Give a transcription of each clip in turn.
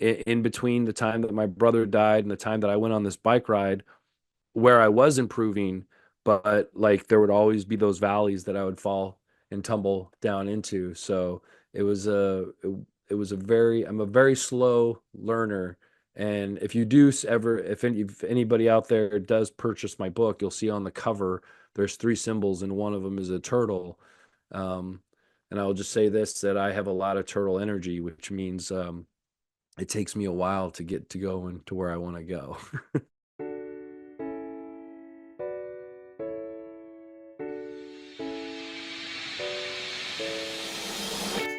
in between the time that my brother died and the time that I went on this bike ride where I was improving, but like there would always be those valleys that I would fall and tumble down into. So it was it was a very I'm a very slow learner. And if you do ever if anybody out there does purchase my book, you'll see on the cover there's three symbols and one of them is a turtle. Um, and I will just say this that I have a lot of turtle energy, which means it takes me a while to get to go and to where I want to go.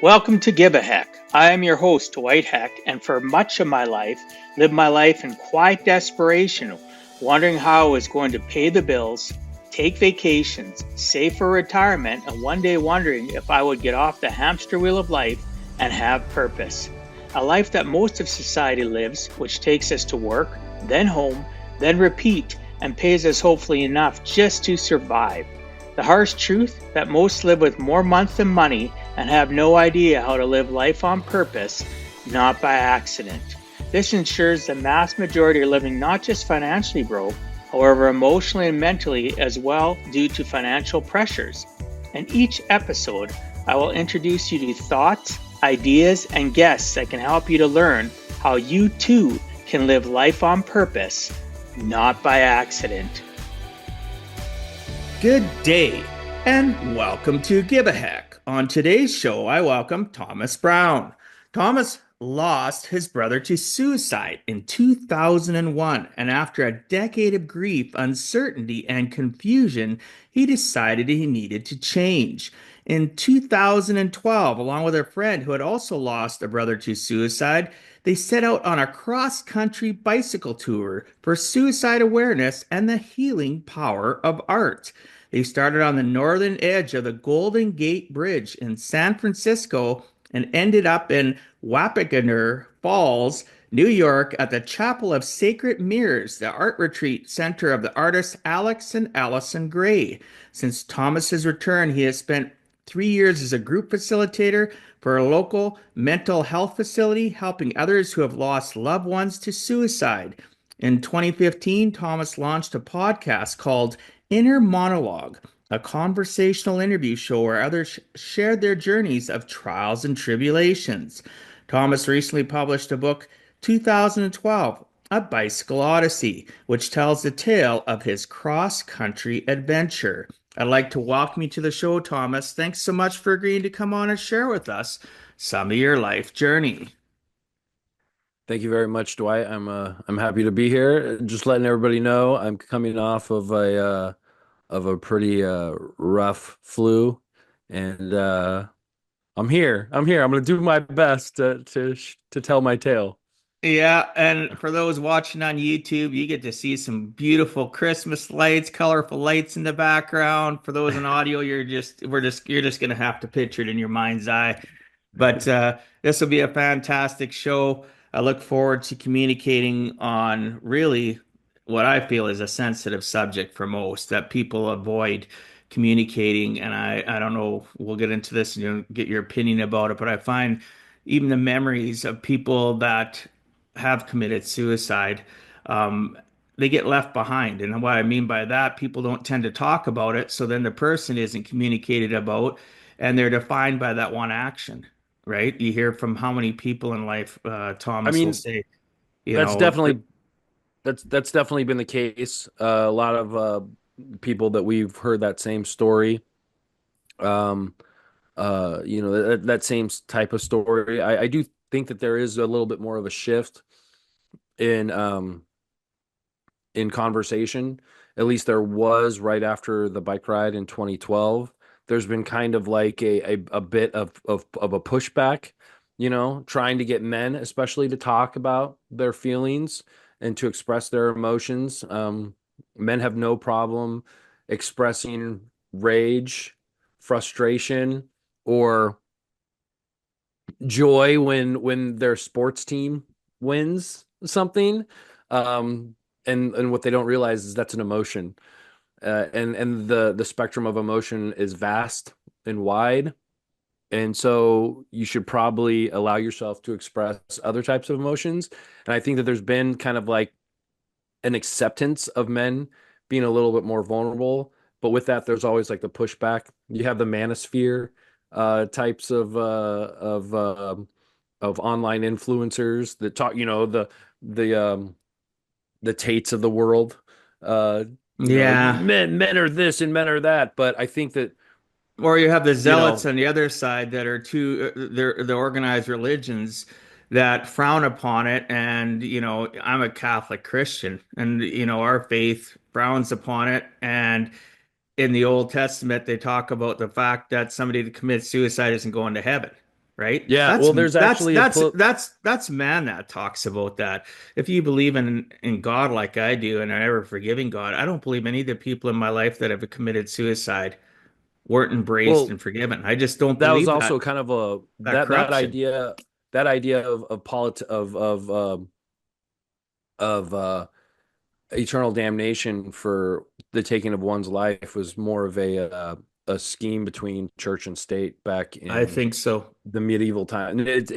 Welcome to Give a Heck. I am your host, Dwight Heck, and for much of my life, lived my life in quiet desperation, wondering how I was going to pay the bills, take vacations, save for retirement, and one day wondering if I would get off the hamster wheel of life and have purpose. A life that most of society lives, which takes us to work, then home, then repeat, and pays us hopefully enough just to survive. The harsh truth that most live with more month than money and have no idea how to live life on purpose, not by accident. This ensures the mass majority are living not just financially broke, however emotionally and mentally as well due to financial pressures. In each episode, I will introduce you to thoughts, ideas, and guests that can help you to learn how you too can live life on purpose, not by accident. Good day, and welcome to Give a Heck. On today's show, I welcome Thomas Brown. Thomas lost his brother to suicide in 2001, and after a decade of grief, uncertainty, and confusion, he decided he needed to change. In 2012, along with a friend who had also lost a brother to suicide, they set out on a cross-country bicycle tour for suicide awareness and the healing power of art. They started on the northern edge of the Golden Gate Bridge in San Francisco and ended up in Wapagoner Falls, New York, at the Chapel of Sacred Mirrors, the art retreat center of the artists Alex and Allison Gray. Since Thomas's return, he has spent 3 years as a group facilitator for a local mental health facility, helping others who have lost loved ones to suicide. In 2015, Thomas launched a podcast called Inner Monologue, a conversational interview show where others shared their journeys of trials and tribulations. Thomas recently published a book, 2012, A Bicycle Odyssey, which tells the tale of his cross-country adventure. I'd like to welcome you to the show, Thomas. Thanks so much for agreeing to come on and share with us some of your life journey. Thank you very much, Dwight. I'm happy to be here. Just letting everybody know I'm coming off of a pretty rough flu, and I'm here. I'm here. I'm gonna do my best to tell my tale. Yeah, and for those watching on YouTube, you get to see some beautiful Christmas lights, colorful lights in the background. For those in audio, you're just gonna have to picture it in your mind's eye. But this will be a fantastic show. I look forward to communicating on really what I feel is a sensitive subject for most that people avoid communicating. And I don't know, we'll get into this and get your opinion about it, but I find even the memories of people that have committed suicide, um, they get left behind. And what I mean by that, people don't tend to talk about it. So then the person isn't communicated about, and they're defined by that one action, right? You hear from how many people in life, I Thomas will mean, say, you that's know, definitely that's definitely been the case. A lot of people that we've heard that same story. Um, that same type of story. I do think that there is a little bit more of a shift in in conversation. At least there was right after the bike ride in 2012. There's been kind of like a bit of a pushback, trying to get men, especially, to talk about their feelings and to express their emotions. Men have no problem expressing rage, frustration, or joy when their sports team wins something. Um, and what they don't realize is that's an emotion, and the spectrum of emotion is vast and wide, And so you should probably allow yourself to express other types of emotions. And I think that there's been kind of like an acceptance of men being a little bit more vulnerable. But with that, there's always like the pushback. You have the manosphere types of online influencers that talk, the the Tates of the world. Uh, Yeah. men are this and men are that. But I think that, Or you have the you zealots know, on the other side that are they're the organized religions that frown upon it. And, I'm a Catholic Christian, and, our faith frowns upon it. And in the Old Testament, they talk about the fact that somebody that commits suicide isn't going to heaven, right? yeah, That's well, there's that's actually a that's put. that's that's man that talks about that. If you believe in God like I do, and an ever forgiving God, I don't believe any of the people in my life that have committed suicide weren't embraced Well, and forgiven. I just don't that was believe that also kind of a that corruption. that idea of eternal damnation for the taking of one's life was more of a scheme between church and state back I in think so. the medieval time. And it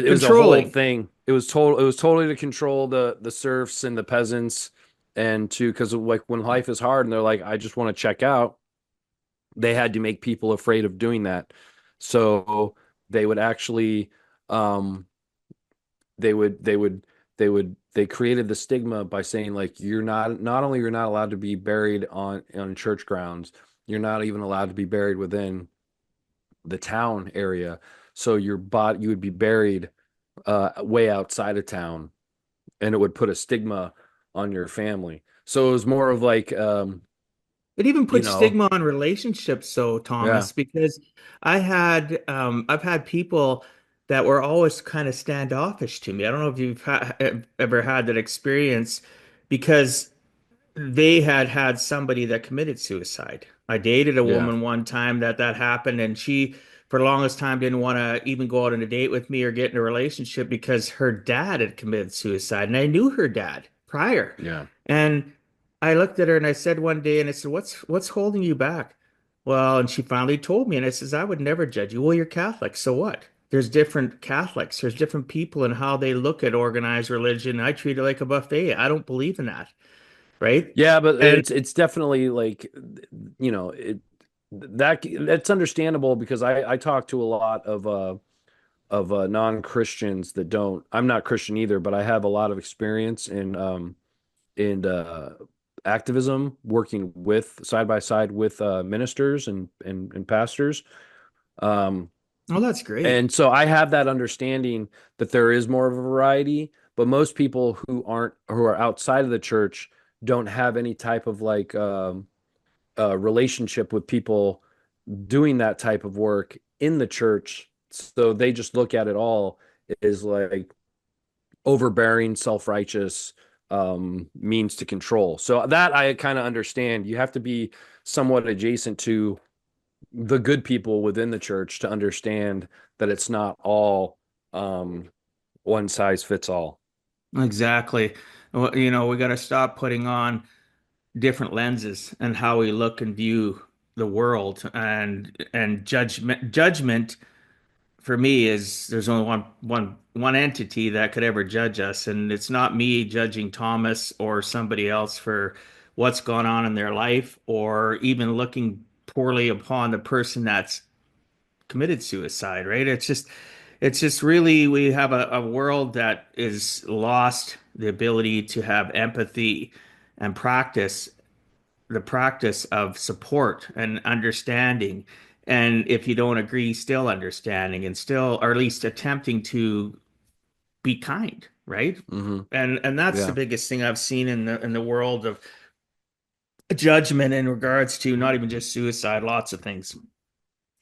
was a whole Controlling. thing. It was totally to control the serfs and the peasants, and to because like when life is hard and they're like, I just want to check out, they had to make people afraid of doing that. So they would actually um they would they would they created the stigma by saying like not only you're not allowed to be buried on church grounds, you're not even allowed to be buried within the town area. So you would be buried way outside of town, and it would put a stigma on your family. So it was more of like It even you puts know, stigma on relationships, so yeah, Thomas, because I've had people that were always kind of standoffish to me. I don't know if you've ever had that experience, because they had had somebody that committed suicide. I dated a yeah, woman one time that happened, and she, for the longest time, didn't want to even go out on a date with me or get in a relationship because her dad had committed suicide, and I knew her dad prior. yeah. And I looked at her and I said one day, and I said, "What's holding you back?" Well, and she finally told me, and I says, "I would never judge you. Well, you're Catholic, so what?" There's different Catholics. There's different people and how they look at organized religion. I treat it like a buffet. I don't believe in that, right? Yeah, but And it's definitely like, it that's understandable because I talk to a lot of non-Christians that don't. I'm not Christian either, but I have a lot of experience in activism, working with side by side with ministers and pastors. Um, oh, that's great. and so I have that understanding that there is more of a variety, but most people who are outside of the church don't have any type of like relationship with people doing that type of work in the church. So they just look at it all as like overbearing, self-righteous means to control. So that I kind of understand. You have to be somewhat adjacent to the good people within the church to understand that it's not all um, one size fits all. Exactly. Well, we got to stop putting on different lenses and how we look and view the world, and judgment for me is there's only one entity that could ever judge us, and it's not me judging Thomas or somebody else for what's gone on in their life, or even looking poorly upon the person that's committed suicide, right? It's just really, we have a world that is lost the ability to have empathy and practice the practice of support and understanding. And if you don't agree, still understanding, and still, or at least attempting to be kind, right? Hmm. And that's the Yeah. biggest thing I've seen in the world of judgment in regards to not even just suicide, lots of things,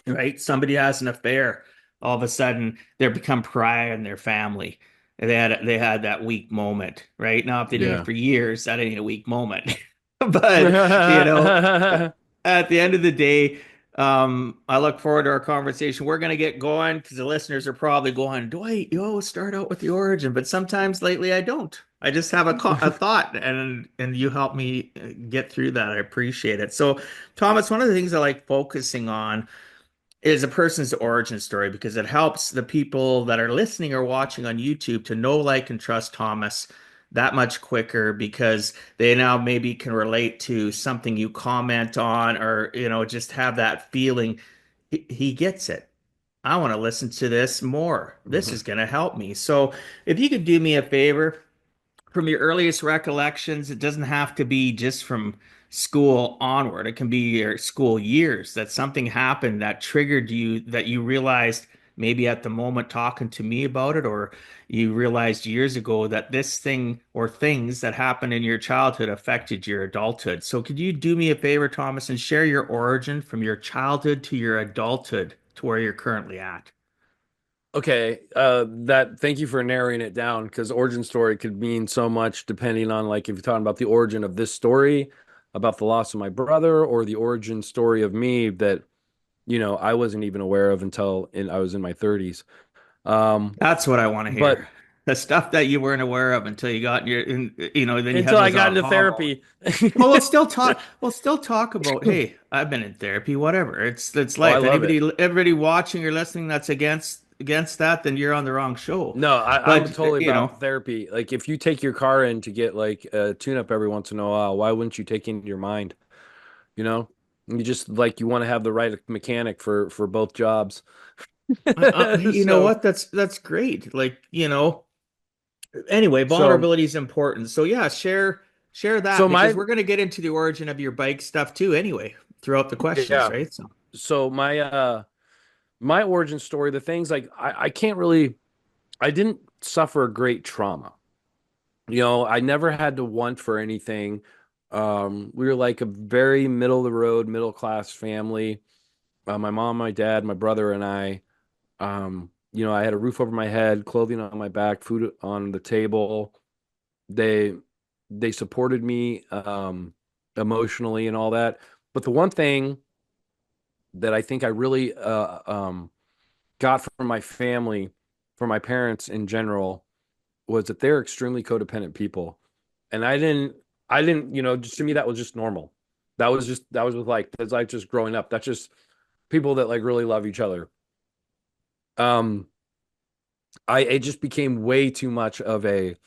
right? Somebody has an affair, all of a sudden they become pariah in their family. And they had that weak moment, right? Now, if they did it Yeah. for years, that ain't a weak moment. But, Yeah. at the end of the day, I look forward to our conversation. We're gonna get going because the listeners are probably going, Dwight, you always start out with the origin, but sometimes lately I don't. I just have a thought, and you help me get through that. I appreciate it. So, Thomas, one of the things I like focusing on is a person's origin story because it helps the people that are listening or watching on YouTube to know, like, and trust Thomas that much quicker because they now maybe can relate to something you comment on or, just have that feeling. He gets it. I want to listen to this more. This is Mhm. going to help me. So, if you could do me a favor, from your earliest recollections, it doesn't have to be just from school onward. It can be your school years that something happened that triggered you, that you realized maybe at the moment talking to me about it, or you realized years ago that this thing or things that happened in your childhood affected your adulthood. So could you do me a favor, Thomas, and share your origin from your childhood to your adulthood to where you're currently at? Okay, thank you for narrowing it down because origin story could mean so much depending on like if you're talking about the origin of this story about the loss of my brother or the origin story of me that I wasn't even aware of until I was in my 30s. Um, That's what I want to but hear. The stuff that you weren't aware of until you got in then you had until I those got into aha moments. therapy. Well, we'll still talk about, hey, I've been in therapy, whatever. It's Oh, I life. love it. Anybody watching or listening that's against that, then you're on the wrong show. No, I'm But totally about therapy. Like if you take your car in to get like a tune up every once in a while, why wouldn't you take in your mind? You know, you just like you want to have the right mechanic for both jobs. you know So what? That's great. Anyway, so vulnerability is important. So yeah, share that so because my we're going to get into the origin of your bike stuff too anyway throughout the questions, yeah. right? So So my origin story, the things like I can't really I didn't suffer great trauma. I never had to want for anything. We were like a very middle of the road, middle class family. My mom, my dad, my brother, and I. I had a roof over my head, clothing on my back, food on the table. They they supported me emotionally and all that. But the one thing that I think I really got from my family, from my parents in general, was that they're extremely codependent people. And I didn't, just to me that was just normal. That was with like that's like just growing up. That's just people that like really love each other. Um, it just became way too much of a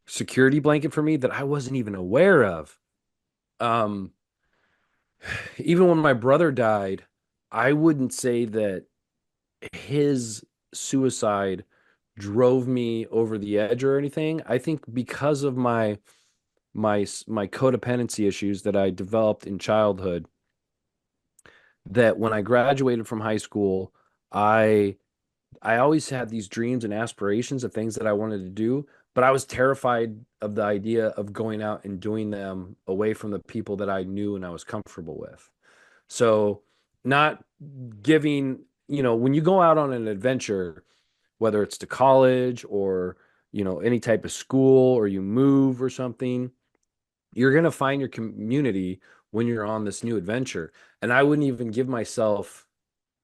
security blanket for me that I wasn't even aware of. Um, even when my brother died, I wouldn't say that his suicide drove me over the edge or anything. I think because of my codependency issues that I developed in childhood, that when I graduated from high school, I I always had these dreams and aspirations of things that I wanted to do, but I was terrified of the idea of going out and doing them away from the people that I knew and I was comfortable with. So, not giving, when you go out on an adventure, whether it's to college or, any type of school or you move or something, you're going to find your community when you're on this new adventure. And I wouldn't even give myself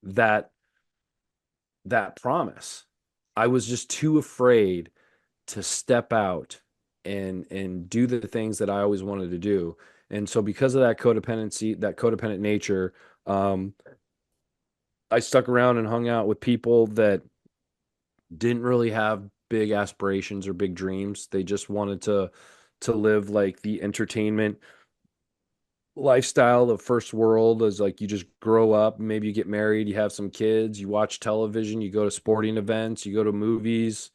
that that promise. I was just too afraid to step out and do the things that I always wanted to do. And so because of that codependency, that codependent nature, um, I stuck around and hung out with people that didn't really have big aspirations or big dreams. They just wanted to live like the entertainment lifestyle of first world is like you just grow up, maybe you get married, you have some kids, you watch television, you go to sporting events, you go to movies,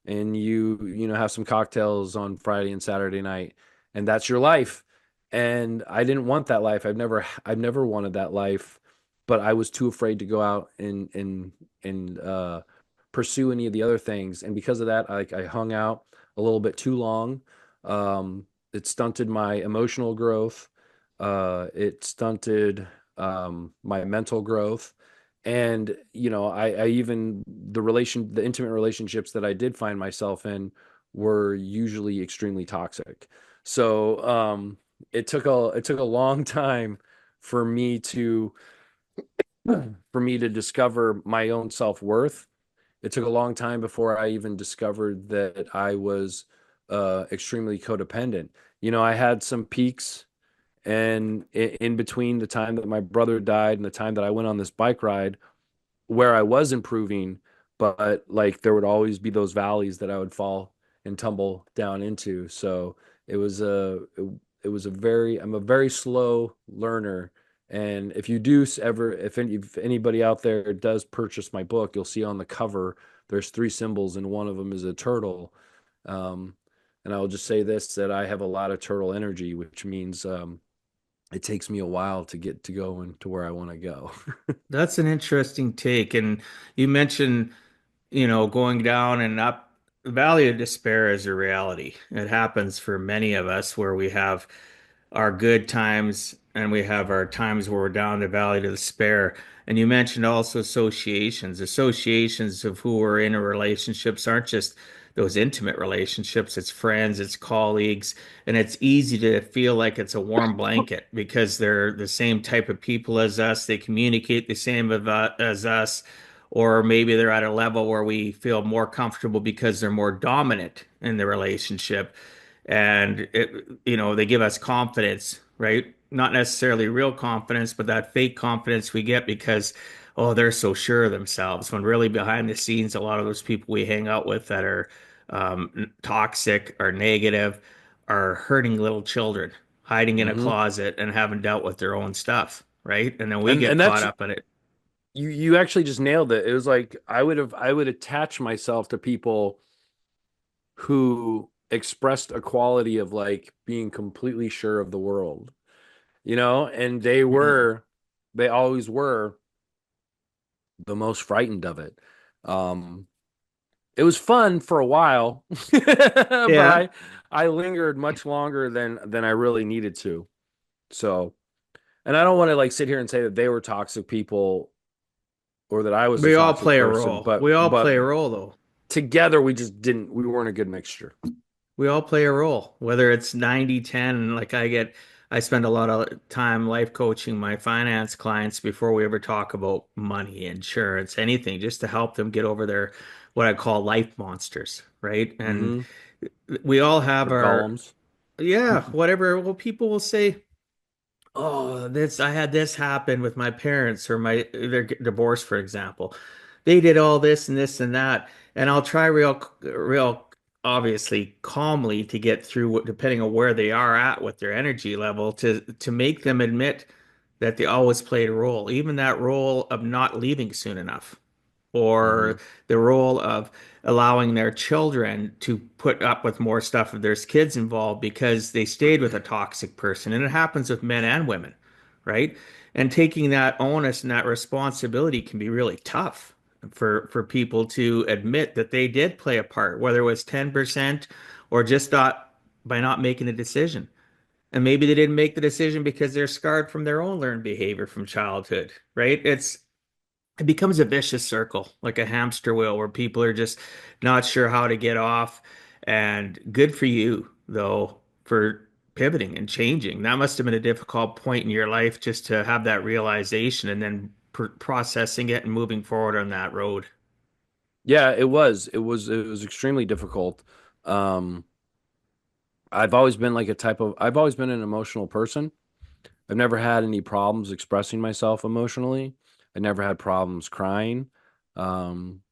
and you have some cocktails on Friday and Saturday night, and that's your life. And I didn't want that life. I've never wanted that life, but I was too afraid to go out and pursue any of the other things. And because of that, I hung out a little bit too long. It stunted my emotional growth. It stunted my mental growth. And I even the intimate relationships that I did find myself in were usually extremely toxic. So it took a long time for me to discover my own self-worth. It took a long time before I even discovered that I was extremely codependent. I had some peaks, and in between the time that my brother died and the time that I went on this bike ride, where I was improving, but like there would always be those valleys that I would fall and tumble down into. So it was it was a very I'm a very slow learner. And if you do ever if anybody out there does purchase my book, you'll see on the cover there's three symbols and one of them is a turtle. Um, and I will just say this that I have a lot of turtle energy, which means it takes me a while to get to go and to where I want to go. That's an interesting take. And you mentioned, going down and up. The valley of despair is a reality. It happens for many of us where we have our good times and we have our times where we're down the valley to despair. And you mentioned also associations. Associations of who are in relationships aren't just those intimate relationships, it's friends, it's colleagues, and it's easy to feel like it's a warm blanket because they're the same type of people as us, they communicate the same as us, or maybe they're at a level where we feel more comfortable because they're more dominant in the relationship and they give us confidence, right? Not necessarily real confidence, but that fake confidence we get because, oh, they're so sure of themselves. When really behind the scenes, a lot of those people we hang out with that are toxic or negative are hurting little children, hiding in a Hmm. closet and haven't dealt with their own stuff, right? And then we And get caught that's up in it. you actually just nailed it. It was like I would attach myself to people who expressed a quality of like being completely sure of the world, and Yeah. they always were the most frightened of it. Um, it was fun for a while, but Yeah. I lingered much longer than I really needed to. So, and I don't want to like sit here and say that they were toxic people or that I was a We all toxic play a person, role. We all but play a role, though. together we weren't a good mixture. We all play a role, whether it's 90/10. Like I spend a lot of time life coaching my finance clients before we ever talk about money, insurance, anything, just to help them get over their, what I call life monsters, right? And Hmm. we all have Their our, golems. yeah, whatever. Well, people will say, oh, this I had this happen with my parents or their divorce, for example. They did all this and this and that, and I'll try real obviously calmly to get through depending on where they are at with their energy level to make them admit that they always played a role, even that role of not leaving soon enough Hmm. or the role of allowing their children to put up with more stuff if there's kids involved because they stayed with a toxic person. And it happens with men and women, right? And taking that onus and that responsibility can be really tough for people to admit that they did play a part, whether it was 10% or just not by not making a decision. And maybe they didn't make the decision because they're scarred from their own learned behavior from childhood, right? It becomes a vicious circle, like a hamster wheel, where people are just not sure how to get off. And good for you, though, for pivoting and changing. That must have been a difficult point in your life just to have that realization and then processing it and moving forward on that road. Yeah, it was extremely difficult. Um, I've always been an emotional person. I've never had any problems expressing myself emotionally. I never had problems crying. Um,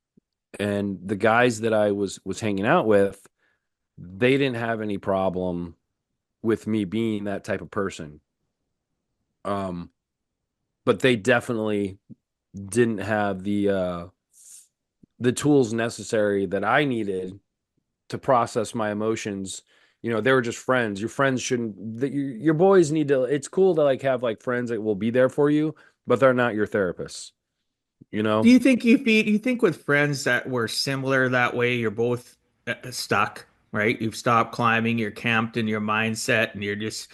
and the guys that I was hanging out with, they didn't have any problem with me being that type of person. Um, but they definitely didn't have the tools necessary that I needed to process my emotions. They were just friends. Your friends shouldn't your boys need to it's cool to like have like friends that will be there for you, but they're not your therapists, you Do know? you think you think with friends that were similar that way, you're both stuck, right? You've stopped climbing, you're camped in your mindset, and you're just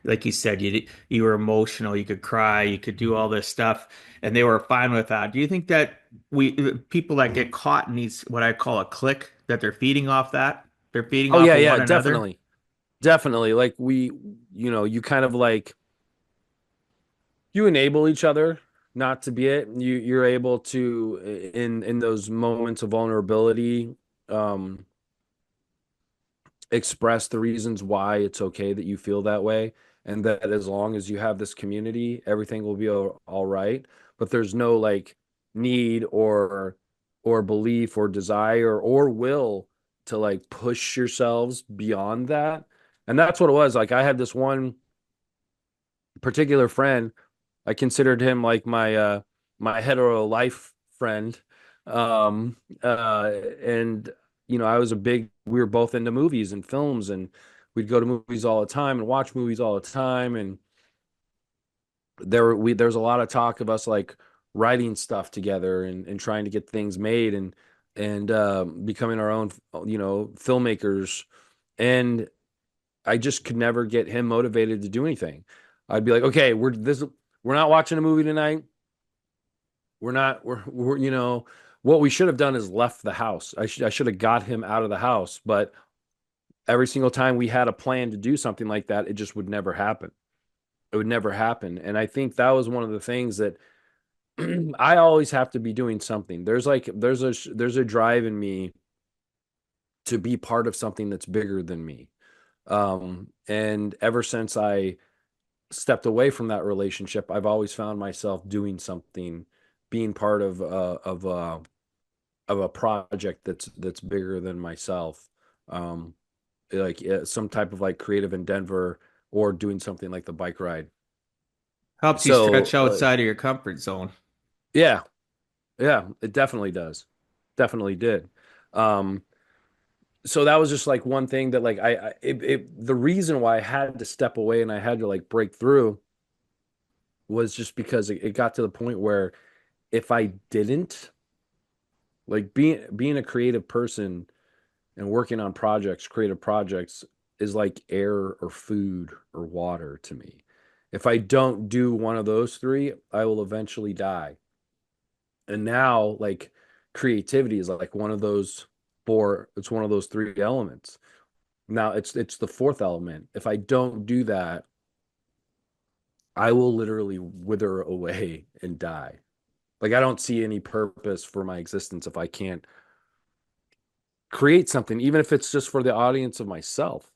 like you said, you were emotional, you could cry, you could do all this stuff, and they were fine with that. Do you think that we people that get caught in these what I call a clique, that they're feeding off that? They're feeding Oh off yeah, of yeah, one another? definitely. Definitely. Like you kind of like you enable each other not to be it. You're able to in those moments of vulnerability um express the reasons why it's okay that you feel that way, and that as long as you have this community everything will be all right. But there's no like need or belief or desire or will to like push yourselves beyond that. And that's what it was. Like I had this one particular friend. I considered him like my hetero life friend. And I was a big we were both into movies and films, and we'd go to movies all the time and watch movies all the time. And there's a lot of talk of us like writing stuff together and trying to get things made and becoming our own filmmakers. And I just could never get him motivated to do anything. I'd be like, okay, we're not watching a movie tonight. We're what we should have done is left the house. I should have got him out of the house. But every single time we had a plan to do something like that, it just would never happen. It would never happen. And I think that was one of the things that I always have to be doing something. There's a drive in me to be part of something that's bigger than me. And ever since I stepped away from that relationship, I've always found myself doing something, being part of a project that's bigger than myself. Um, like some type of like creative endeavor or doing something like the bike ride. Helps you stretch So outside of your comfort zone. yeah, yeah, it definitely does. Definitely did. Um, so that was just like one thing that like the reason why I had to step away and I had to like break through was just because it got to the point where if I didn't like being a creative person and working on creative projects is like air or food or water to me. If I don't do one of those three, I will eventually die. And now like creativity is like one of those it's one of those three elements. Now it's the fourth element. If I don't do that, I will literally wither away and die. Like I don't see any purpose for my existence if I can't create something, even if it's just for the audience of myself.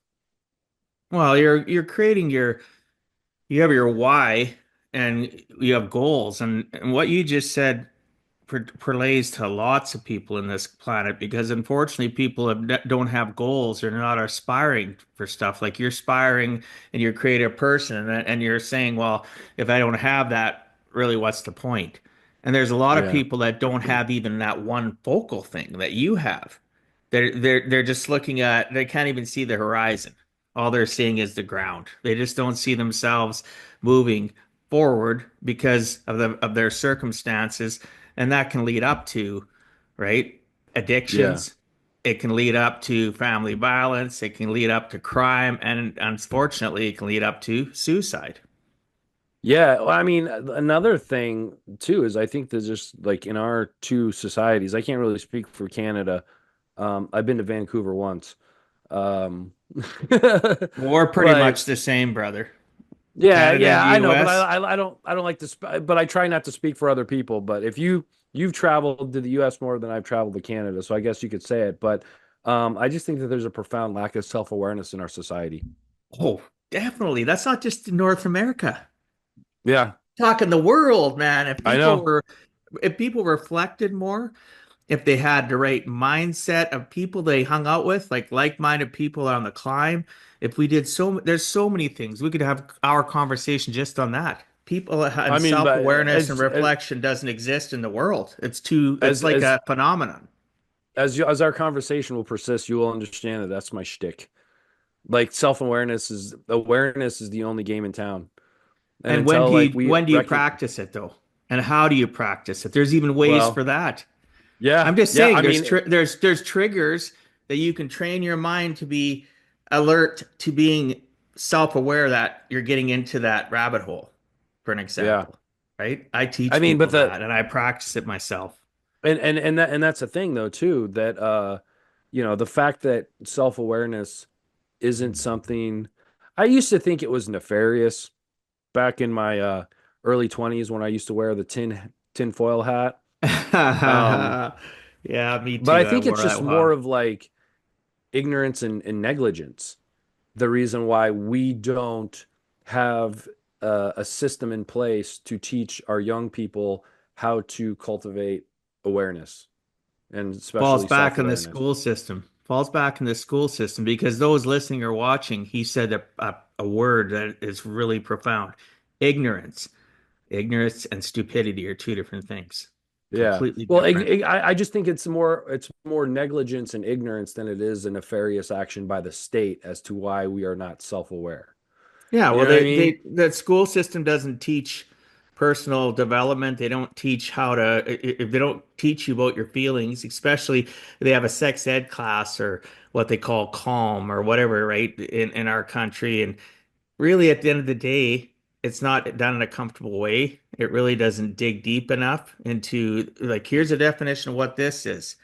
Well, you're creating you have your why and you have goals and what you just said perlays to lots of people in this planet because unfortunately people don't have goals. They're not aspiring for stuff like you're aspiring and you're a creative person and you're saying, well, if I don't have that, really, what's the point? And there's a lot of Yeah. people that don't have even that one focal thing that you have. They're just looking at they can't even see the horizon. All they're seeing is the ground. They just don't see themselves moving forward because of their circumstances, and that can lead up to, right, Yeah. addictions. It can lead up to family violence. It can lead up to crime, and unfortunately, it can lead up to suicide. Yeah, well, I mean, another thing too is I think there's just like in our two societies, I can't really speak for Canada. I've been to Vancouver once. Um, We're pretty much but the same, brother. yeah, Canada and yeah, the I know, but U.S. I don't like to, but I try not to speak for other people. But if you've traveled to the U.S. more than I've traveled to Canada, so I guess you could say it. But I just think that there's a profound lack of self-awareness in our society. Oh, definitely. That's not just in North America. Yeah, Talking the world, man. I know. If people reflected more, if they had the right mindset of people they hung out with, like-minded people on the climb, if we did there's so many things. We could have our conversation just on that. People and I mean, but self-awareness and reflection doesn't exist in the world. It's as like as a phenomenon. as our conversation will persist, you will understand that that's my shtick. Like awareness is the only game in town. And And until like we when do you reckon, practice it though? And how do you practice it? There's even ways for well, that. yeah, I'm just yeah. saying I mean, there's triggers that you can train your mind to be alert to being self-aware that you're getting into that rabbit hole, for an yeah. example, right? I I teach mean, but people the that and I practice it myself. and that's the thing though too that the fact that self-awareness isn't something I used to think it was nefarious back in my early 20s when I used to wear the tinfoil hat. Um, Yeah, me but I too. I think it's wore that just one. more of like ignorance and negligence. The reason why we don't have a system in place to teach our young people how to cultivate awareness and Falls especially back on the self-awareness. school system. Falls back in the school system because those listening or watching, he said a word that is really profound. Ignorance. Ignorance and stupidity are two different things. Yeah. Completely Well, different. I just think it's more negligence and ignorance than it is a nefarious action by the state as to why we are not self-aware. Yeah, You well, know what I mean? the school system doesn't teach personal development. They don't teach how to, if they don't teach you about your feelings, especially if they have a sex ed class or what they call calm or whatever, right, in our country. And really, at the end of the day, it's not done in a comfortable way. It really doesn't dig deep enough into, like, here's a definition of what this is.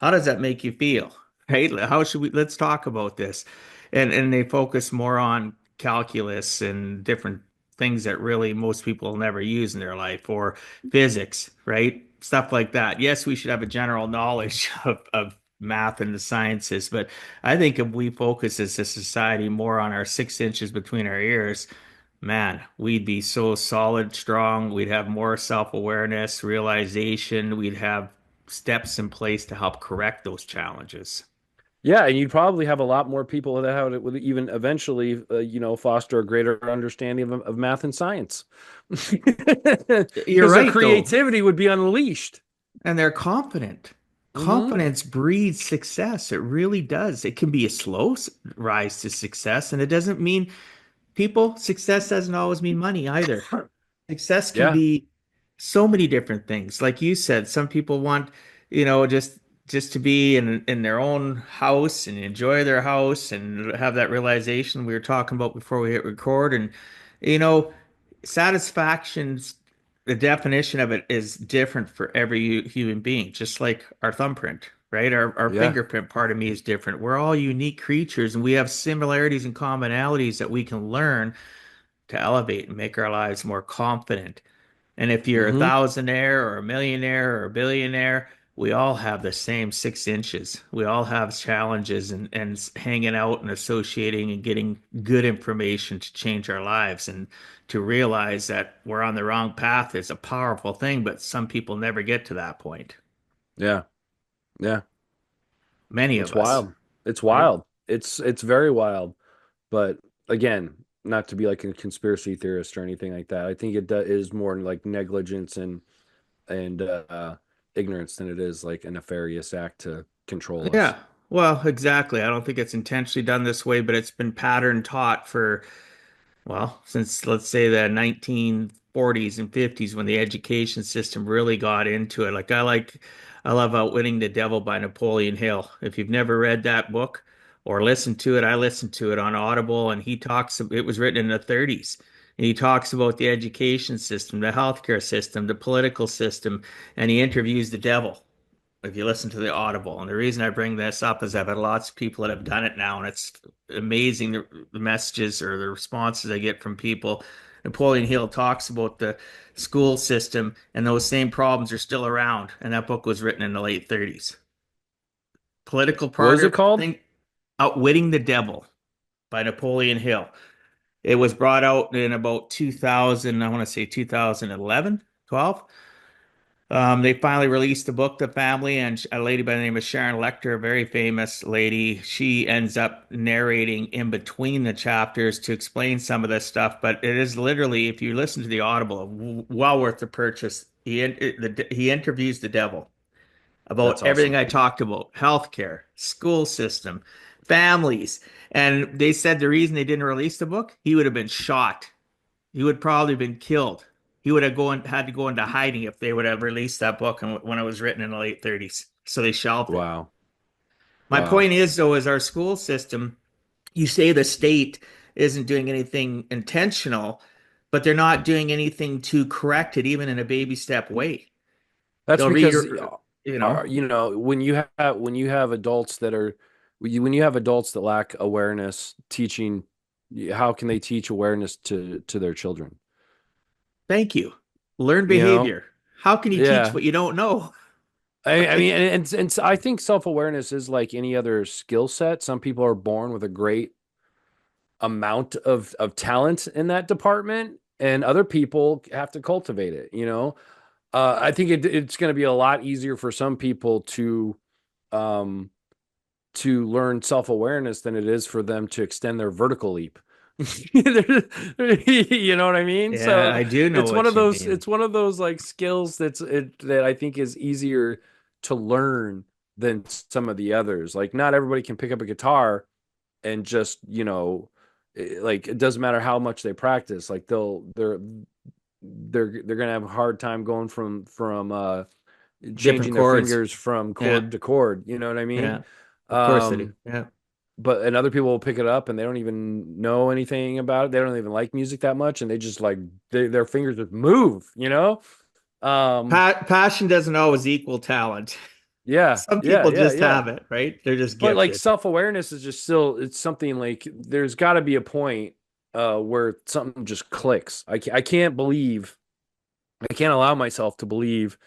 How does that make you feel? Right? How should we, let's talk about this. And they focus more on calculus and different things that really most people will never use in their life or physics, right? Stuff like that. Yes, we should have a general knowledge of math and the sciences, but I think if we focus as a society more on our 6 inches between our ears, man, we'd be so solid, strong. We'd have more self-awareness, realization. We'd have steps in place to help correct those challenges. Yeah, and you'd probably have a lot more people that would even eventually, foster a greater understanding of math and science, You're because their right, though. creativity would be unleashed. And they're confident. Hmm. Confidence breeds success. It really does. It can be a slow rise to success, and it doesn't mean success doesn't always mean money either. Success can Yeah, be so many different things. Like you said, some people want, just to be in their own house and enjoy their house and have that realization we were talking about before we hit record. And you know, satisfaction's the definition of it is different for every human being, just like our thumbprint, right? Our yeah, fingerprint part of me is different. We're all unique creatures and we have similarities and commonalities that we can learn to elevate and make our lives more confident. And if you're a hmm thousandaire or a millionaire or a billionaire, we all have the same 6 inches. We all have challenges and hanging out and associating and getting good information to change our lives. And to realize that we're on the wrong path is a powerful thing, but some people never get to that point. yeah, yeah. Many It's of us, wild. It's right? wild. It's very wild. But again, not to be like a conspiracy theorist or anything like that. I think is more like negligence and ignorance than it is like a nefarious act to control us. Yeah. Well, exactly. I don't think it's intentionally done this way, but it's been pattern taught for, well, since let's say the 1940s and 50s when the education system really got into it. I love Outwitting the Devil by Napoleon Hill. If you've never read that book or listened to it, I listened to it on Audible and it was written in the 30s. And he talks about the education system, the healthcare system, the political system, and he interviews the devil if you listen to the Audible. And the reason I bring this up is I've had lots of people that have done it now, and it's amazing the messages or the responses I get from people. Napoleon Hill talks about the school system, and those same problems are still around. And that book was written in the late 30s. Political What is part it of called? thing, Outwitting the Devil by Napoleon Hill. It was brought out in about 2000, I want to say 2011, 12. They finally released the book, The Family, and a lady by the name of Sharon Lecter, a very famous lady, she ends up narrating in between the chapters to explain some of this stuff. But it is literally, if you listen to the Audible, well worth the purchase. He interviews the devil about That's everything awesome. I talked about: healthcare, school system, families. And they said the reason they didn't release the book, he would have been shot, he would probably have been killed. He would have had to go into hiding if they would have released that book when it was written in the late 30s. So they shelved it. Wow. My Wow. point is, though, is our school system, you say the state isn't doing anything intentional, but they're not doing anything to correct it, even in a baby step way. That's They'll read because your, you know, when you have adults that are when you have adults that lack awareness teaching, how can they teach awareness to their children? thank you. Learn You know? behavior. How can you teach Yeah. what you don't know? I Right? mean, and so I think self-awareness is like any other skill set. Some people are born with a great amount of talent in that department, and other people have to cultivate it, you know? I think it's going to be a lot easier for some people um, to learn self-awareness than it is for them to extend their vertical leap. You know what I mean? Yeah, So I do know it's one what of you those mean. it's one of those like skills that I think is easier to learn than some of the others. Like not everybody can pick up a guitar and just, like it doesn't matter how much they practice. Like they're gonna have a hard time going from Different changing their chords. fingers from Yeah, chord to chord. You know what I mean? yeah. Of course I do. Um, Yeah. and other people will pick it up and they don't even know anything about it. They don't even like music that much, and they just like their fingers just move. Um, Passion doesn't always equal talent. yeah, Some yeah, people yeah, just yeah. have it, right? They're just But like gifted. self-awareness is just still it's something like there's got to be a point where something just clicks. I can't believe I can't allow myself to believe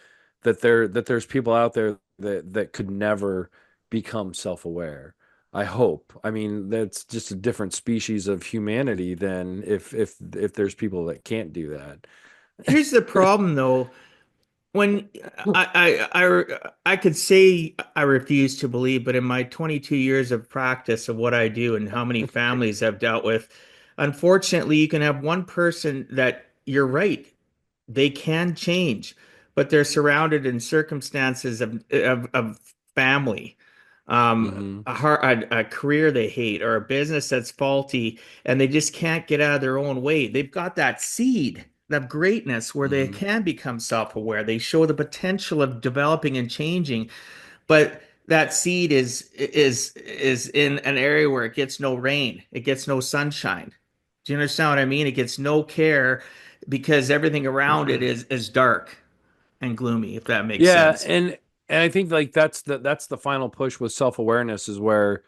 that there's people out there that could never become self-aware. I hope. I mean, that's just a different species of humanity than if there's people that can't do Here's the that. problem, though. When I could say I refuse to believe, but in my 22 years of practice of what I do and how many families I've dealt with, unfortunately, you can have one person that you're right, they can change, but they're surrounded in circumstances of family, Hmm. a career they hate, or a business that's faulty, and they just can't get out of their own way. They've got that seed of greatness where they Hmm. can become self-aware. They show the potential of developing and changing, but that seed is in an area where it gets no rain, it gets no sunshine. Do you understand what I mean? It gets no care because everything around it is dark and gloomy, if that makes Yeah, sense. and I think like that's the final push with self-awareness is where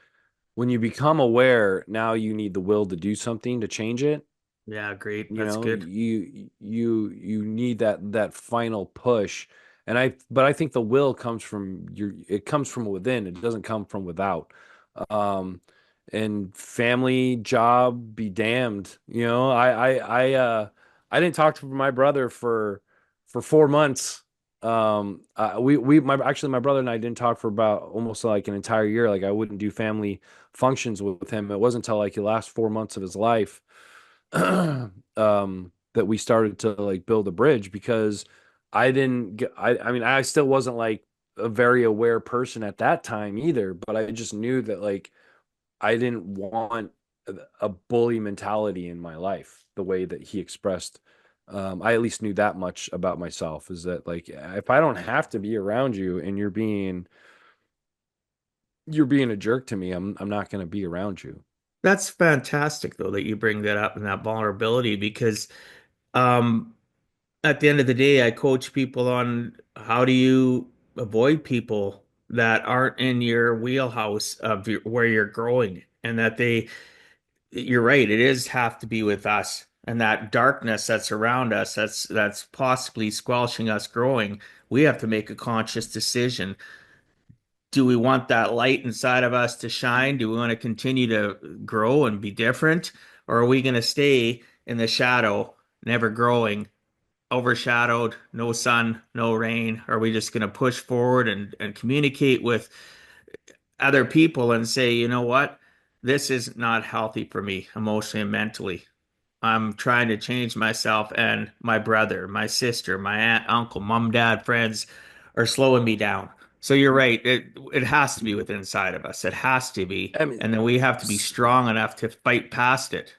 when you become aware, now you need the will to do something to change it. Yeah, great. You That's know, good. you need that final push. But I think the will comes from it comes from within. It doesn't come from without. Um, and family, job, be damned. I didn't talk to my brother for 4 months. My brother and I didn't talk for about almost like an entire year. Like I wouldn't do family functions with him. It wasn't until like the last 4 months of his life that we started to like build a bridge because I mean, I still wasn't like a very aware person at that time either, but I just knew that like I didn't want a bully mentality in my life the way that he expressed. I at least knew that much about myself is that like if I don't have to be around you and you're being a jerk to me, I'm not going to be around you. That's fantastic, though, that you bring that up and that vulnerability because um, at the end of the day, I coach people on how do you avoid people that aren't in your wheelhouse of where you're growing, and that you're right, it is have to be with us, and that darkness that's around us, that's possibly squelching us growing. We have to make a conscious decision. Do we want that light inside of us to shine? Do we want to continue to grow and be different? Or are we going to stay in the shadow, never growing, overshadowed, no sun, no rain? Are we just going to push forward and communicate with other people and say, you know what? This is not healthy for me emotionally and mentally. I'm trying to change myself, and my brother, my sister, my aunt, uncle, mom, dad, friends are slowing me down. So you're right. It has to be within inside of us. It has to be. I mean, And then we have to be strong enough to fight past it.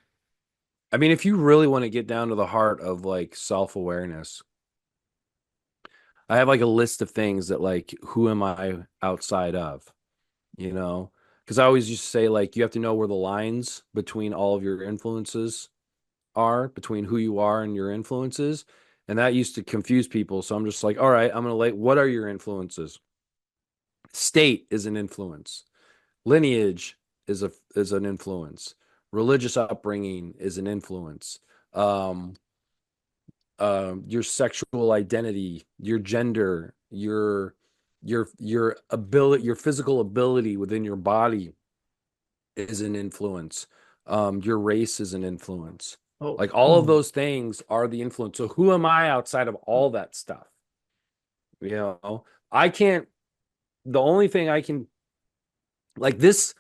I mean, if you really want to get down to the heart of like self-awareness, I have like a list of things that like, who am I outside of, you know? Because I always used to say like, you have to know where the lines between all of your influences are, between who you are and your influences. And that used to confuse people. So I'm just like, all right, I'm going to like, what are your influences? State is an influence. Lineage is an influence. Religious upbringing is an influence. Um, your sexual identity, your gender, your ability, your physical ability within your body is an influence. Your race is an influence. Oh, Like all of those things are the influence. So who am I outside of all that stuff? You know, I can't, the only thing I can like this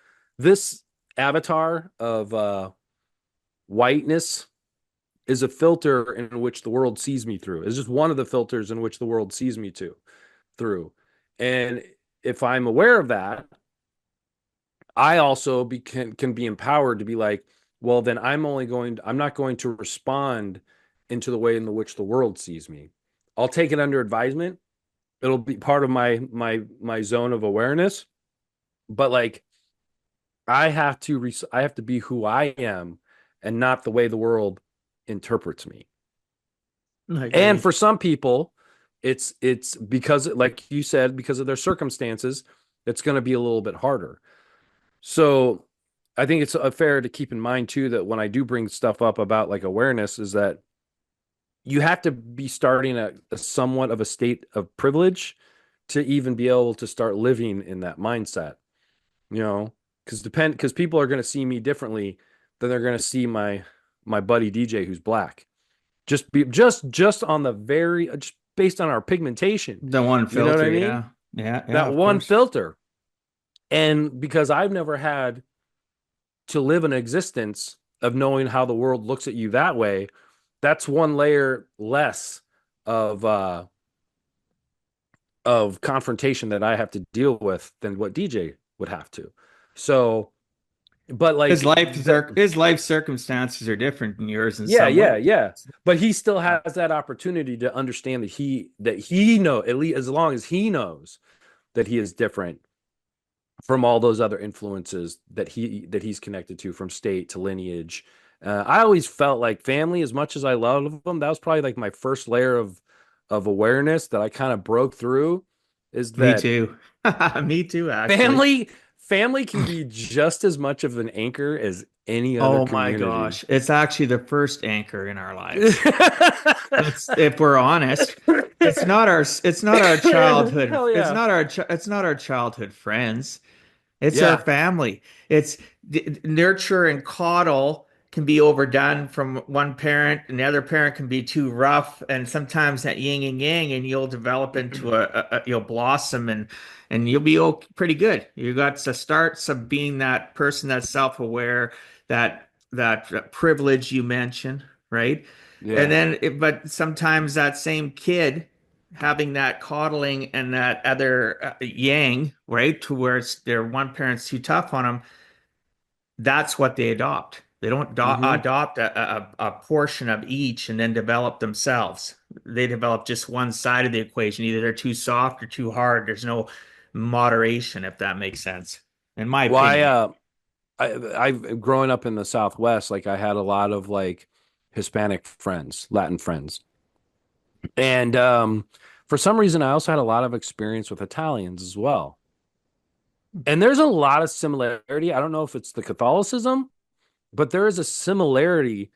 avatar of whiteness is a filter in which the world sees me through. It's just one of the filters in which the world sees me to through. And if I'm aware of that, I also can be empowered to be like, well, then I'm not going to respond into the way in the which the world sees me. I'll take it under advisement. It'll be part of my zone of awareness, but like I have to be who I am and not the way the world interprets me. I And agree. for some people, it's because like you said, because of their circumstances, it's going to be a little bit harder. So I think it's fair to keep in mind too that when I do bring stuff up about like awareness, is that you have to be starting at a somewhat of a state of privilege to even be able to start living in that mindset, you know, because people are going to see me differently than they're going to see my buddy DJ who's black. Just on the very just based on our pigmentation. The one You know what I filter, mean? yeah. Yeah, yeah, That of one course. filter. And because I've never had to live an existence of knowing how the world looks at you that way, that's one layer less of of confrontation that I have to deal with than what DJ would have to. So, but like His life circumstances are different than yours in yeah, some yeah, ways. yeah. But he still has that opportunity to understand that he know at least as long as he knows that he is different from all those other influences that he's connected to from state to lineage. I always felt like family, as much as I love them, that was probably like my first layer of awareness that I kind of broke through. Is Me that too. Me too, actually. family can be just as much of an anchor as any other Oh my community. gosh. It's actually the first anchor in our lives. If we're honest, it's not our childhood. Hell It's yeah. not our childhood friends. It's our Yeah. family. It's nurture and coddle can be overdone from one parent, and the other parent can be too rough. And sometimes that yin and yang, and you'll develop into you'll blossom and you'll be pretty good. You got to start some being that person that's self-aware, that privilege you mentioned, right? And Yeah. then, but sometimes that same kid having that coddling and that other yang, right, to where it's their one parent's too tough on them, that's what they adopt. They don't Hmm. adopt a portion of each and then develop themselves. They develop just one side of the equation. Either they're too soft or too hard. There's no moderation, if that makes sense, in my Well, opinion. I've growing up in the Southwest, like I had a lot of like Hispanic friends, Latin friends. And for some reason I also had a lot of experience with Italians as well. And there's a lot of similarity. I don't know if it's the Catholicism, but there is a similarity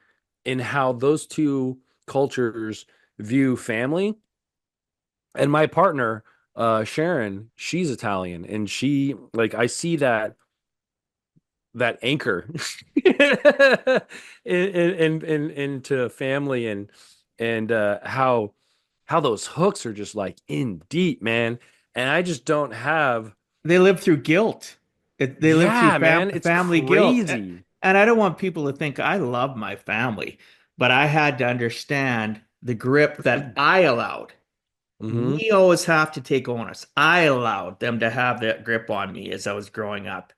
in how those two cultures view family. And my partner, Sharon, she's Italian, and she like I see that anchor into family and how those hooks are just like in deep, man. And I just don't have. They live through guilt. They live through Yeah, man, it's family guilt. crazy. And I don't want people to think I love my family, but I had to understand the grip that I allowed. Hmm. We always have to take onus. I allowed them to have that grip on me as I was growing up.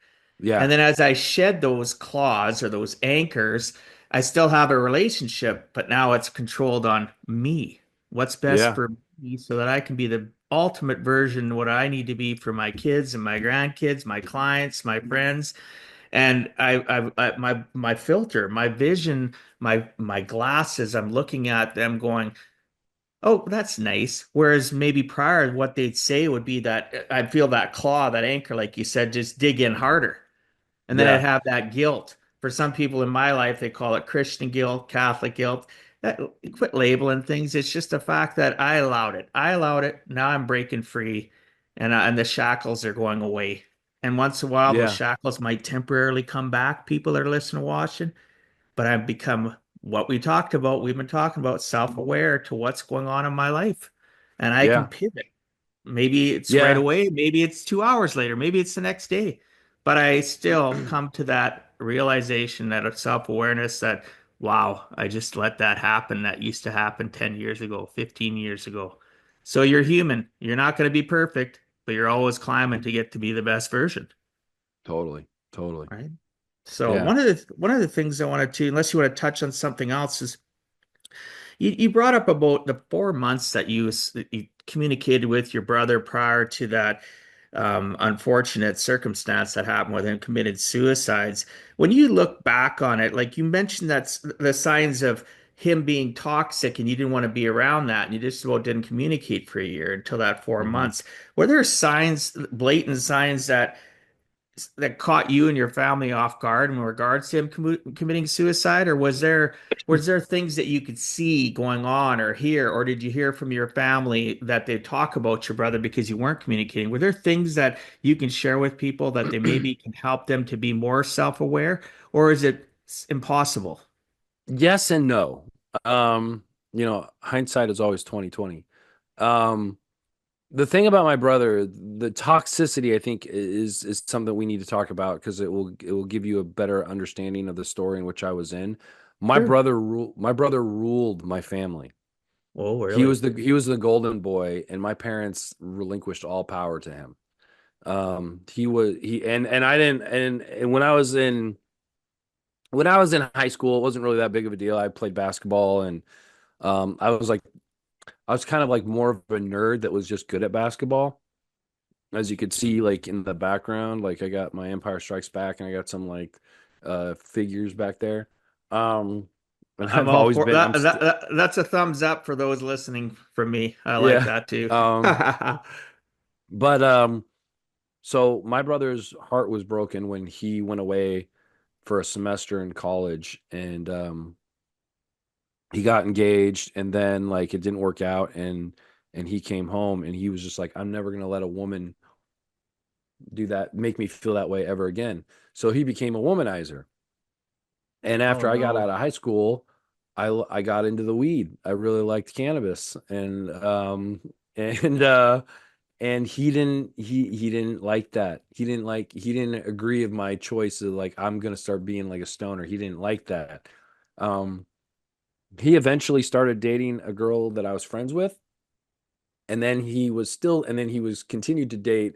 And Yeah, then as I shed those claws or those anchors, I still have a relationship, but now it's controlled on me. What's best yeah, for me so that I can be the ultimate version, what I need to be for my kids and my grandkids, my clients, my friends. And my filter, my vision, my glasses, I'm looking at them going, oh, that's nice. Whereas maybe prior, what they'd say would be that I'd feel that claw, that anchor, like you said, just dig in harder. And then I'd yeah, have that guilt. For some people in my life, they call it Christian guilt, Catholic guilt. That, quit labeling things. It's just the fact that I allowed it. I allowed it. Now I'm breaking free, and the shackles are going away. And once in a while, those yeah, shackles might temporarily come back. People that are listening, watching, but I've become what we talked about. We've been talking about self-aware to what's going on in my life, and I can yeah. pivot. Maybe it's right Yeah, away, maybe it's 2 hours later, maybe it's the next day. But I still come to that realization, that of self-awareness that, wow, I just let that happen. That used to happen 10 years ago, 15 years ago. So you're human. You're not going to be perfect, but you're always climbing to get to be the best version, totally, totally. right? So Yeah. one of the things I wanted to, unless you want to touch on something else, is you brought up about the 4 months that you communicated with your brother prior to that unfortunate circumstance that happened with him committed suicides. When you look back on it, like you mentioned, that's the signs of him being toxic, and you didn't want to be around that, and you just about didn't communicate for a year until that four Hmm. months. Were there signs, blatant signs that caught you and your family off guard in regards to him committing suicide, or was there things that you could see going on or hear, or did you hear from your family that they talk about your brother because you weren't communicating? Were there things that you can share with people that they maybe can help them to be more self-aware, or is it impossible? Yes and no. Hindsight is always 2020. Um, the thing about my brother, the toxicity, I think is something we need to talk about because it will give you a better understanding of the story in which I was in. Sure. My brother ruled my family. Oh, He really? was the golden boy, and my parents relinquished all power to him. He was he and I didn't and when I was in high school, it wasn't really that big of a deal. I played basketball and I was kind of like more of a nerd that was just good at basketball. As you could see, like in the background, like I got my Empire Strikes Back and I got some like figures back there. Um and I'm I've all always for been that. I'm st That's a thumbs up for those listening from me. I like yeah. that too. Um but so my brother's heart was broken when he went away for a semester in college and he got engaged and then like it didn't work out and he came home and he was just like I'm never going to let a woman do that make me feel that way ever again. So he became a womanizer. And Oh after I got out no. of high school, I got into the weed. I really liked cannabis and and he didn't like that. He didn't agree with my choice of like I'm going to start being like a stoner. He didn't like that. Um he eventually started dating a girl that I was friends with, and then he was continued to date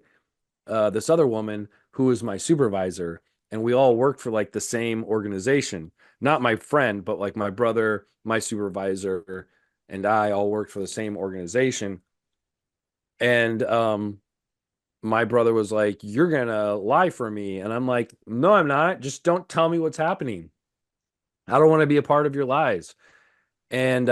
this other woman who was my supervisor, and we all worked for like the same organization. Not my friend, but like my brother, my supervisor, and I all worked for the same organization. And my brother was like, "You're gonna lie for me," and I'm like, "No, I'm not. Just don't tell me what's happening. I don't want to be a part of your lies." And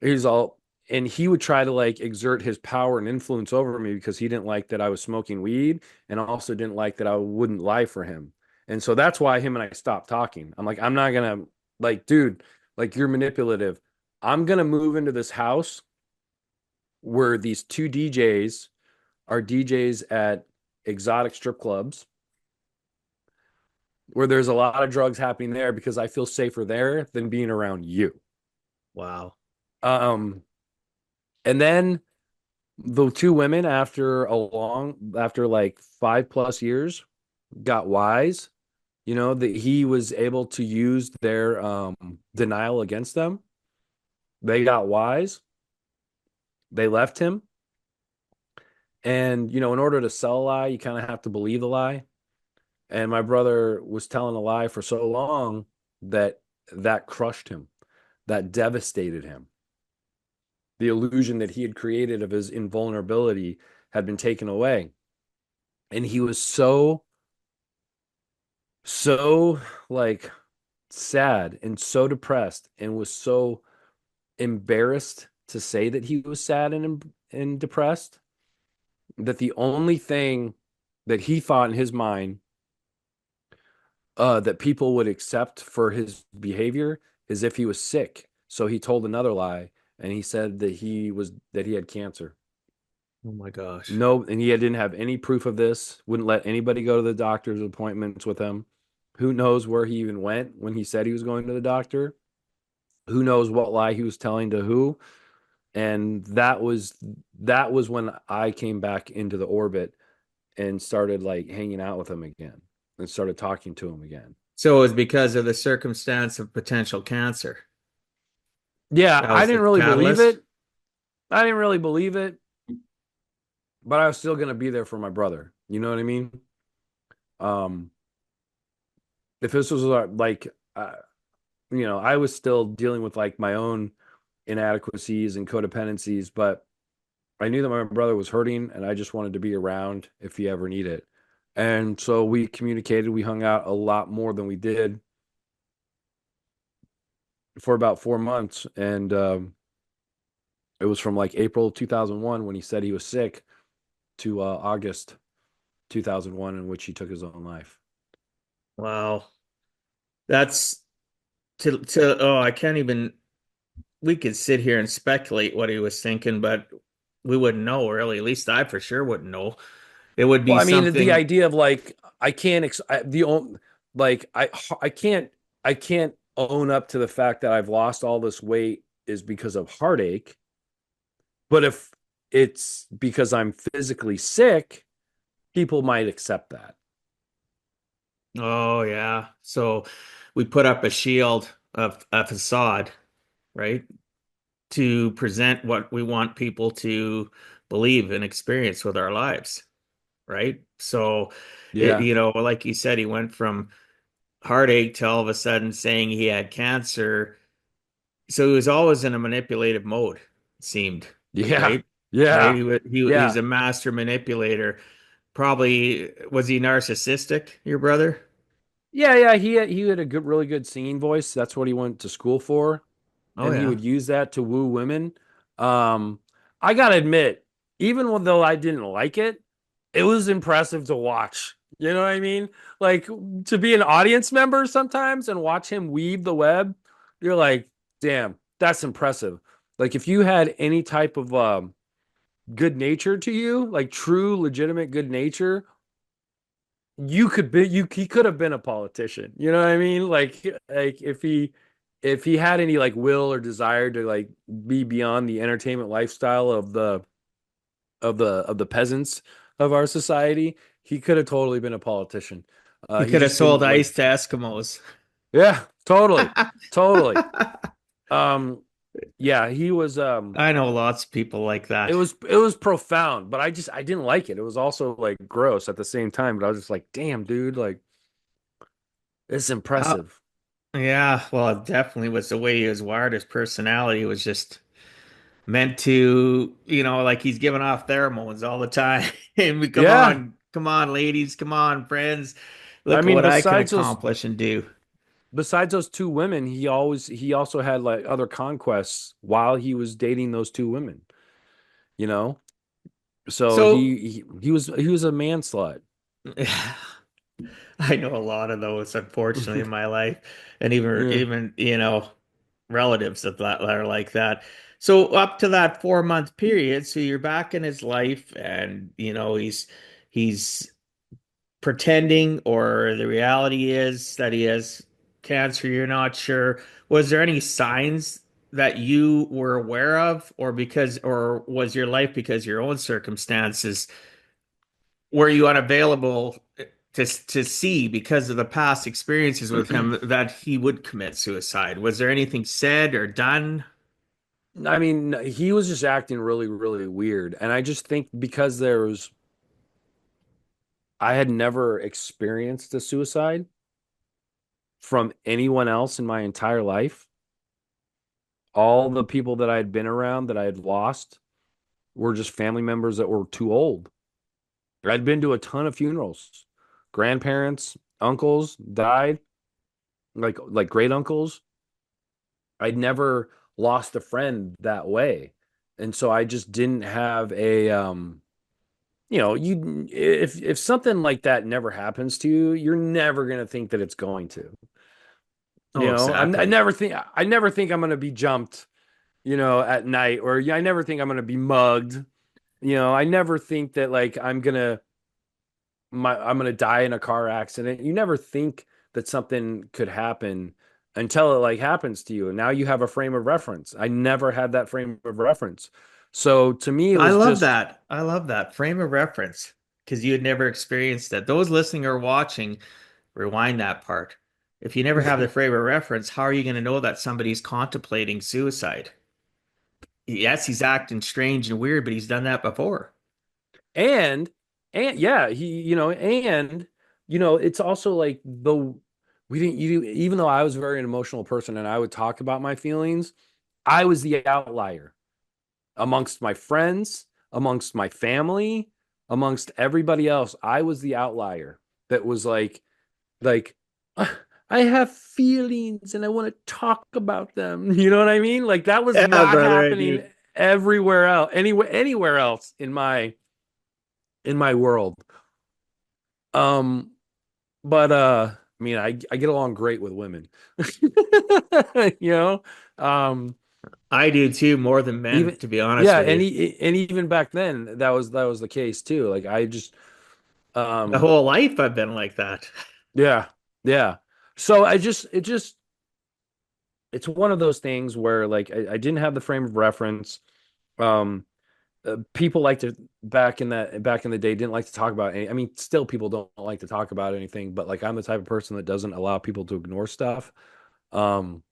he's all and he would try to like exert his power and influence over me because he didn't like that I was smoking weed and also didn't like that I wouldn't lie for him. And so that's why him and I stopped talking. I'm like, I'm not gonna like, dude, like you're manipulative. I'm gonna move into this house where these two DJs are DJs at exotic strip clubs where there's a lot of drugs happening there because I feel safer there than being around you. Wow. Um, and then the two women after like 5 plus years got wise, that he was able to use their denial against them. They got wise, they left him, and in order to sell a lie you kind of have to believe the lie. And my brother was telling a lie for so long that that crushed him, that devastated him. The illusion that he had created of his invulnerability had been taken away, and he was so like sad and so depressed and was so embarrassed to say that he was sad and depressed that the only thing that he thought in his mind that people would accept for his behavior is if he was sick. So he told another lie and he said that he had cancer. Oh my gosh. No, and he didn't have any proof of this, wouldn't let anybody go to the doctor's appointments with him. Who knows where he even went when he said he was going to the doctor? Who knows what lie he was telling to who? And that was when I came back into the orbit and started like hanging out with him again and started talking to him again. So it was because of the circumstance of potential cancer. Yeah, That I was the didn't really believe catalyst. it. I didn't really believe it, but I was still gonna be there for my brother. You know what I mean? Um, if this was like, I was still dealing with like my own inadequacies and codependencies, but I knew that my brother was hurting and I just wanted to be around if he ever needed it. And so we communicated, we hung out a lot more than we did for about 4 months. And it was from like April 2001 when he said he was sick to August 2001 in which he took his own life. Wow. That's oh, I can't even, we could sit here and speculate what he was thinking, but we wouldn't know really. At least I for sure wouldn't know. It would Well, be I mean, the something. idea of like I can't ex the only like I can't own up to the fact that I've lost all this weight is because of heartache. But if it's because I'm physically sick, people might accept that. Oh yeah. So we put up a shield of a facade, right? To present what we want people to believe and experience with our lives, right? So Yeah. like you said, he went from heartache to all of a sudden saying he had cancer. So he was always in a manipulative mode, it seemed, Yeah. right? Right? Yeah. He was Yeah. a master manipulator. Probably was he narcissistic, your brother? Yeah, yeah, he had a really good singing voice. That's what he went to school for, Oh and he yeah. would use that to woo women. Um, I gotta admit, though I didn't like it, it was impressive to watch. You know what I mean? Like to be an audience member sometimes and watch him weave the web, you're like, damn, that's impressive. Like if you had any type of good nature to you, like true, legitimate good nature, he could have been a politician. You know what I mean? Like if he had any like will or desire to like be beyond the entertainment lifestyle of the peasants of our society, he could have totally been a politician. He He could have just sold didn't like. ice to Eskimos. Yeah, totally, totally. Um, yeah, he was. I know lots of people like It that. was profound, but I didn't like it. It was also like gross at the same time. But I was just like, damn, dude, like it's Uh, impressive. yeah, well, it definitely was the way he was wired. His personality was just meant to, like he's giving off pheromones all the time. And we Yeah. come on, ladies, come on, friends. I Look at mean, what I can accomplish and do. besides those two women, he also had like other conquests while he was dating those two women, you know? So So he was a man slut. I know a lot of those, unfortunately, in my life, and Yeah. even relatives that are like that. So up to that 4 month period, so you're back in his life, and he's pretending, or the reality is that he has cancer. You're not sure. Was there any signs that you were aware of, or was your life because of your own circumstances? Were you unavailable to see because of the past experiences with him that he would commit suicide? Was there anything said or done? I mean, he was just acting really, really weird. And I just think because I had never experienced a suicide from anyone else in my entire life. All the people that I had been around that I had lost were just family members that were too old. I'd been to a ton of funerals. Grandparents, uncles died, like great uncles. I'd never lost a friend that way. And so I just didn't have you if something like that never happens to you, you're never going to think that it's going to. Oh, exactly. I never think I'm going to be jumped, at night, or yeah, I never think I'm going to be mugged. I never think that like I'm gonna die in a car accident. You never think that something could happen until it like happens to you. And now you have a frame of reference. I never had that frame of reference. So to me, it I was love just, that. I love that frame of reference because you had never experienced that. Those listening or watching, rewind that part. If you never have the frame of reference, how are you going to know that somebody's contemplating suicide? Yes, he's acting strange and weird, but he's done that before. and, and yeah, it's also like we didn't, even though I was a very an emotional person and I would talk about my feelings, I was the outlier amongst my friends, amongst my family, amongst everybody else. I was the outlier that was like I have feelings and I want to talk about them. You know what I mean? Like that was Yeah, not brother, I happening do. anywhere else in my world. Um, but I mean, I get along great with women. You know? Um, I do too, more than men, even to be honest yeah, with you. and even back then that was the case too. Like I just The um whole life I've been like that. yeah, yeah. So it's one of those things where like I didn't have the frame of reference. Um, people like to back in the day didn't like to talk about any. I mean, still people don't like to talk about anything, but like I'm the type of person that doesn't allow people to ignore stuff. Um,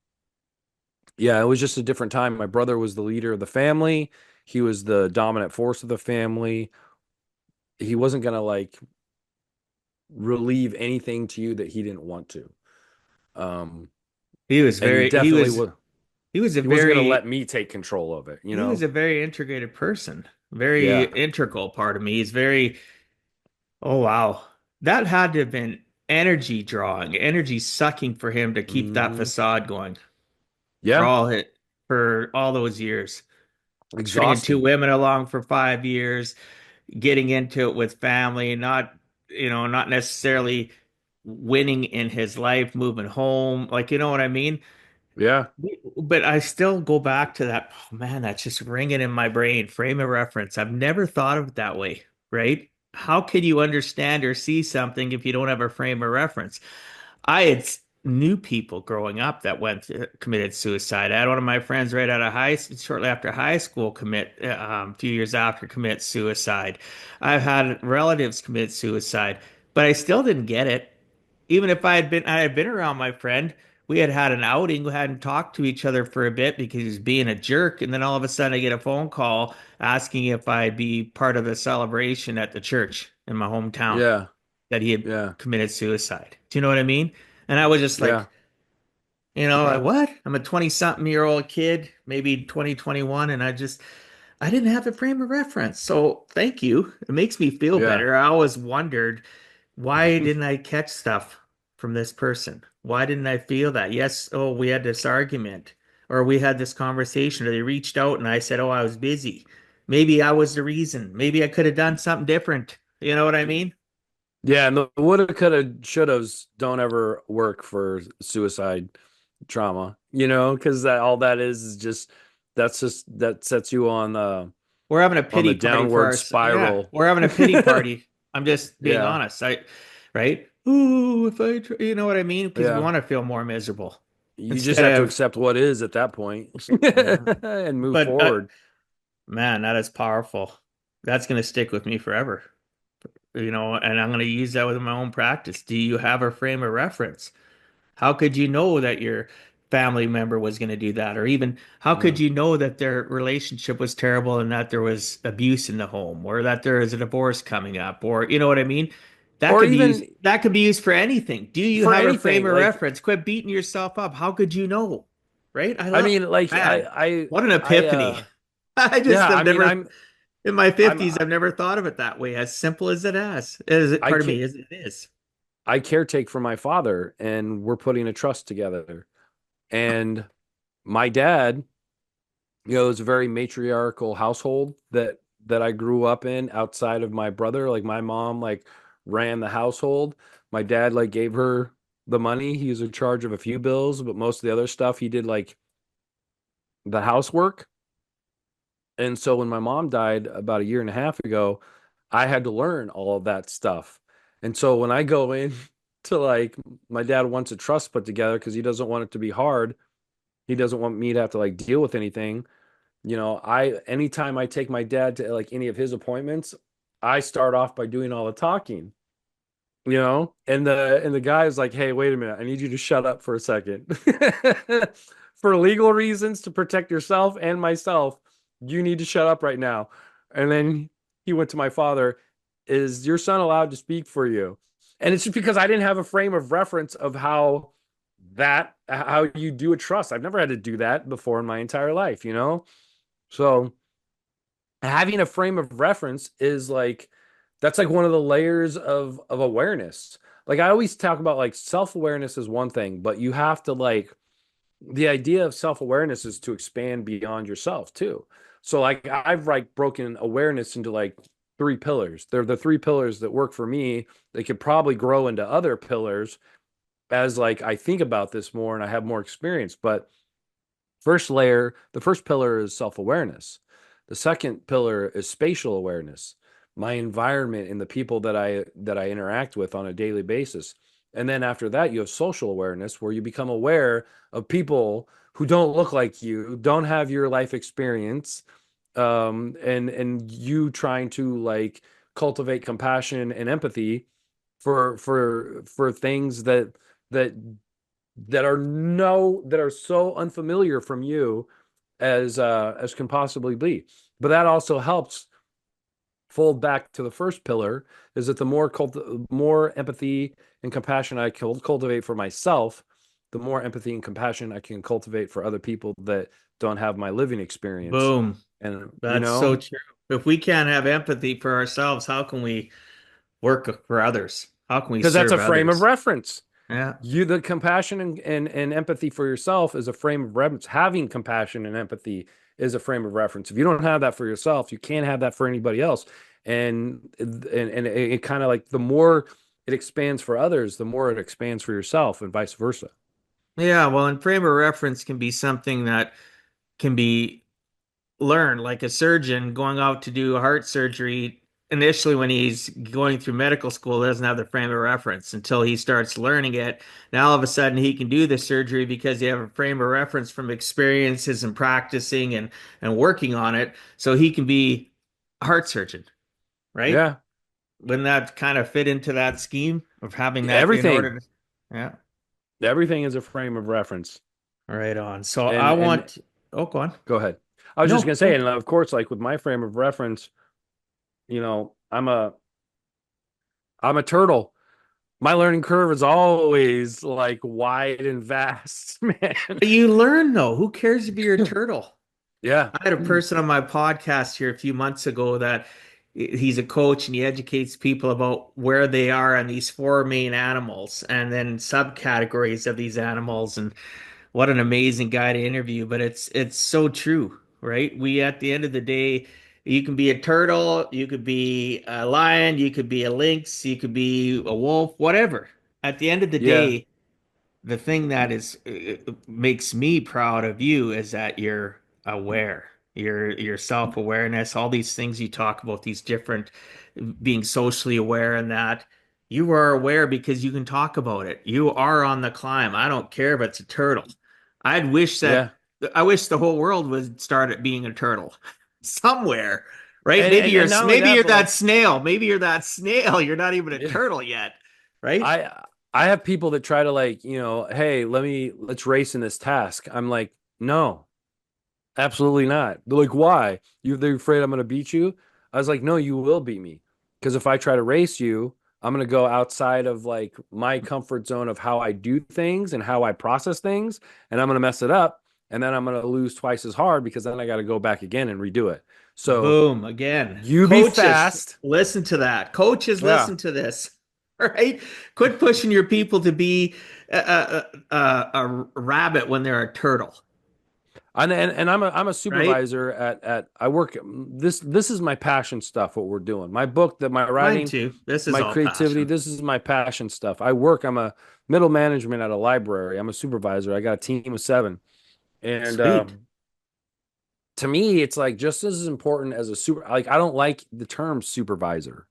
yeah, it was just a different time. My brother was the leader of the family. He was the dominant force of the family. He wasn't gonna like relieve anything to you that he didn't want to. Um, He was and he very, definitely would. he was a He wasn't gonna let very, me take control of it. You he was know? a very integrated person, very Yeah. integral part of me. He's very, oh wow. That had to have been energy drawing, energy sucking for him to keep that Hmm. facade going for Yeah. for all those years. Stringing two Exhausting. women along for 5 years, getting into it with family, not, not necessarily winning in his life, moving home. Like, you know what I mean? Yeah. But I still go back to that. Oh man, that's just ringing in my brain. Frame of reference. I've never thought of it that way, right? How can you understand or see something if you don't have a frame of reference? I had knew people growing up that committed suicide. I had one of my friends right out of shortly after high school commit, a few years after commit suicide. I've had relatives commit suicide, but I still didn't get it. Even if I had been around my friend, we had had an outing, we hadn't talked to each other for a bit because he was being a jerk, and then all of a sudden I get a phone call asking if I'd be part of the celebration at the church in my hometown Yeah. that he had Yeah. committed suicide. Do you know what I mean? And I was just Yeah. like, like what? I'm a 20 something year old kid, maybe 2021, and I didn't have the frame of reference. So thank you. It makes me feel Yeah. better. I always wondered, why didn't I catch stuff from this person? Why didn't I feel that? Yes, oh, we had this argument or we had this conversation or they reached out and I said, oh, I was busy. Maybe I was the reason. Maybe I could have done something different. You know what I mean? Yeah. And the woulda, coulda, shouldas don't ever work for suicide trauma, because that all that is just that sets you We're having a on the pity party for downward our, yeah, spiral. we're having a pity party. I'm just being Yeah. honest. Right? Ooh, if you know what I mean? Because we Yeah. want to feel more miserable You just instead have to of, accept what is at that point yeah. and move But forward. man, that is powerful. That's going to stick with me forever. And I'm going to use that within my own practice. Do you have a frame of reference? How could you know that your family member was going to do that? Or even how could Yeah. you know that their relationship was terrible and that there was abuse in the home or that there is a divorce coming up? Or you know what I mean? Or even That could be used for anything. Do you for have a frame anything, of like reference? Quit beating yourself up. How could you know? Right? I mean, like Man, what an epiphany. I just yeah, have I mean, never, in my I'm 50s, I've never thought of it that way. As simple as as it, I pardon can me, as it is. I caretake for my father, and we're putting a trust together. And my dad, it was a very matriarchal household that I grew up in outside of my brother. Like my mom like ran the household. My dad like gave her the money. He was in charge of a few bills, but most of the other stuff he did like the housework. And so when my mom died about a year and a half ago, I had to learn all of that stuff. And so when I go in to like my dad wants a trust put together because he doesn't want it to be hard. He doesn't want me to have to like deal with anything. I anytime I take my dad to like any of his appointments, I start off by doing all the talking. And the guy is like, "Hey, wait a minute. I need you to shut up for a second." For legal reasons to protect yourself and myself, you need to shut up right now. And then he went to my father, "Is your son allowed to speak for you?" And it's just because I didn't have a frame of reference of how you do a trust. I've never had to do that before in my entire life. So having a frame of reference is like that's like one of the layers of awareness. Like I always talk about like self-awareness is one thing, but you have to like the idea of self-awareness is to expand beyond yourself too. So like I've like broken awareness into like three pillars. They're the three pillars that work for me. They could probably grow into other pillars as like I think about this more and I have more experience, but the first pillar is self-awareness. The second pillar is spatial awareness, my environment and the people that I interact with on a daily basis. And then after that, you have social awareness where you become aware of people who don't look like you, don't have your life experience, and you trying to like cultivate compassion and empathy for things that that are so unfamiliar from you as can possibly be. But that also helps fold back to the first pillar is that the more empathy and compassion I cultivate for myself, the more empathy and compassion I can cultivate for other people that don't have my living experience. Boom. And That's so true. If we can't have empathy for ourselves, how can we work for others? How can we because that's a serve frame of others? reference. Yeah. The compassion and empathy for yourself is a frame of reference. Having compassion and empathy is a frame of reference. If you don't have that for yourself, you can't have that for anybody else. And it kind of like the more it expands for others, the more it expands for yourself, and vice versa. Yeah, well, and frame of reference can be something that can be learned, like a surgeon going out to do heart surgery. Initially, when he's going through medical school, doesn't have the frame of reference until he starts learning it. Now, all of a sudden, he can do the surgery because you have a frame of reference from experiences and practicing and working on it. So he can be a heart surgeon, right? Yeah, Wouldn't that kind of fit into that scheme of having that in everything, order to, yeah, everything is a frame of reference. right on. So I And want, oh, go on. go ahead. I was just No, gonna say, go. and of course, like with my frame of reference, I'm a turtle. My learning curve is always like wide and vast, man. You learn though. Who cares if you're a turtle? Yeah. I had a person on my podcast here a few months ago that he's a coach and he educates people about where they are on these four main animals and then subcategories of these animals. And what an amazing guy to interview. But it's so true, right? We at the end of the day, you can be a turtle, you could be a lion, you could be a lynx, you could be a wolf, whatever. At the end of the Yeah. day, the thing that is makes me proud of you is that you're aware, your self-awareness, all these things you talk about, these different being socially aware and that you are aware because you can talk about it. You are on the climb. I don't care if it's a turtle. I'd wish that Yeah. I wish the whole world would start at being a turtle somewhere, right? And and, and not only Maybe that, you're but that like snail. Maybe you're that snail. You're not even a yeah, turtle yet, right? I have people that try to like, hey, let's race in this task. I'm like, no, absolutely not. They're like, why? They're afraid I'm gonna beat you? I was like, no, you will beat me. Because if I try to race you, I'm gonna go outside of like my comfort zone of how I do things and how I process things, and I'm gonna mess it up, and then I'm gonna lose twice as hard because then I gotta go back again and redo it. So Boom. Again, you be coaches, fast. listen to that. Coaches, Yeah. listen to this. Right? Quit pushing your people to be a rabbit when they're a turtle. And I'm a Right? supervisor at I work this is my passion stuff what we're doing. My book that my Mine writing, too. This is my all creativity, passion. this is my passion stuff. I'm a middle management at a library. I'm a supervisor. I got a team of seven. And Sweet. to me it's like just as important as a I don't like the term supervisor.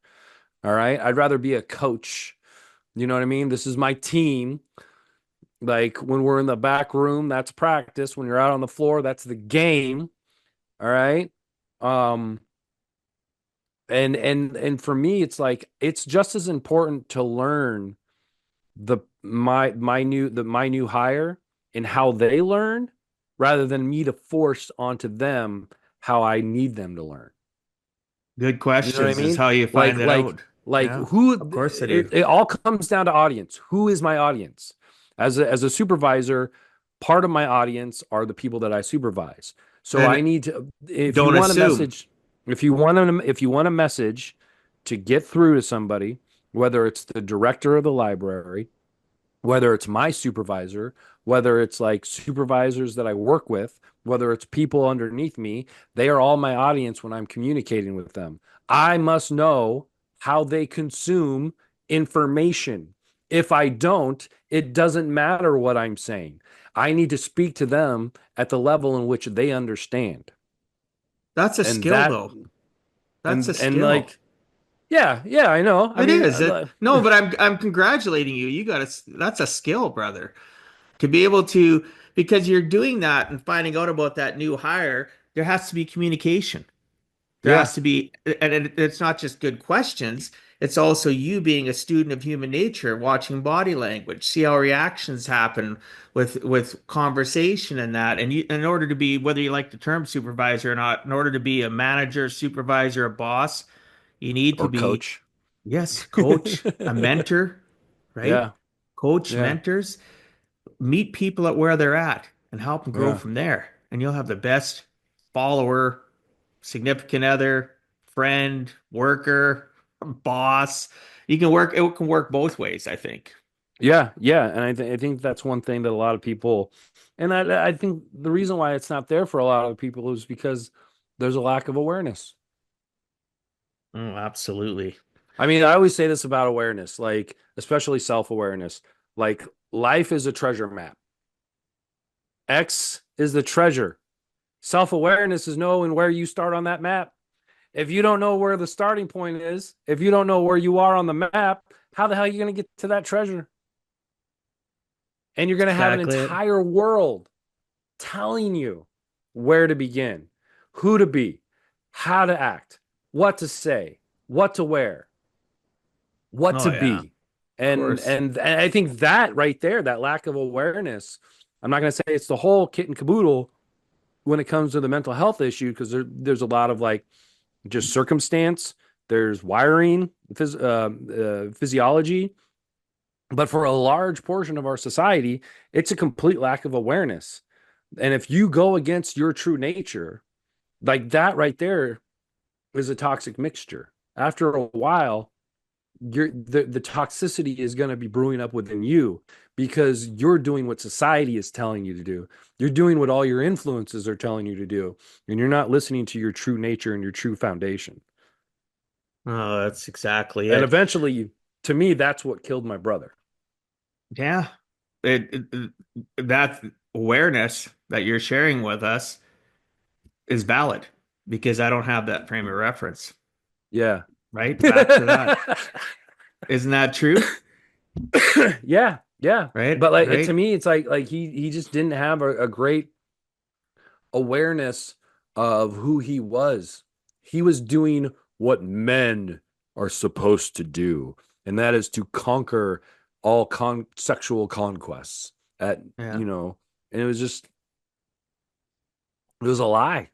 All right? I'd rather be a coach You know what I mean? This is my team. Like when we're in the back room, that's practice. When you're out on the floor, that's the game. All right. Um, and for me, it's like it's just as important to learn my new hire and how they learn rather than me to force onto them how I need them to learn. Good You know what I questions is mean? how you Like find it like out. like Yeah, who of course I do. it all comes down to audience. Who is my audience? As a supervisor, part of my audience are the people that I supervise. So I And need to if you don't want a assume. message, if you want a message to get through to somebody, whether it's the director of the library, whether it's my supervisor, whether it's like supervisors that I work with, whether it's people underneath me, they are all my audience when I'm communicating with them. I must know how they consume information. If I don't, it doesn't matter what I'm saying. I need to speak to them at the level in which they understand. That's a And skill, that though. That's a and skill. like yeah, I know. I It mean, is. No, but I'm congratulating you. You got a that's a skill, brother. To be able to because you're doing that and finding out about that new hire, there has to be communication. There yeah, has to be, and it's not just good questions. It's also you being a student of human nature, watching body language, see how reactions happen with conversation and that. And you, in order to be, whether you like the term supervisor or not, in order to be a manager, supervisor, a boss, you need to or be, coach. yes, coach, a mentor, right? Yeah, Coach, yeah, mentors, meet people at where they're at and help them grow yeah. from there. And you'll have the best follower, significant other, friend, worker, boss. You can work, it can work both ways, I think. Yeah, and I think that's one thing that a lot of people, and I think the reason why it's not there for a lot of people is because there's a lack of awareness. Oh, absolutely. I mean, I always say this about awareness, like especially self-awareness. Like life is a treasure map. X is the treasure. Self-awareness is knowing where you start on that map. If you don't know where the starting point is, if you don't know where you are on the map, how the hell are you going to get to that treasure? And you're going to have an Exactly it. entire world telling you where to begin, who to be, how to act, what to say, what to wear, what Oh to yeah, of be. course. And I think that right there, that lack of awareness, I'm not going to say it's the whole kit and caboodle when it comes to the mental health issue because there's a lot of like just circumstance, there's wiring, physiology, but for a large portion of our society, it's a complete lack of awareness. And if you go against your true nature, like that right there is a toxic mixture. After a while, the toxicity is going to be brewing up within you because you're doing what society is telling you to do. You're doing what all your influences are telling you to do, and you're not listening to your true nature and your true foundation. Oh, that's exactly And it. eventually, to me, that's what killed my brother. Yeah. That awareness that you're sharing with us is valid because I don't have that frame of reference, Yeah. right? Back to that. Isn't that true? Yeah. Right? But like to Right? me, it's like he just didn't have a great awareness of who he was. He was doing what men are supposed to do, and that is to conquer all sexual conquests at, Yeah. you know, and it was a lie.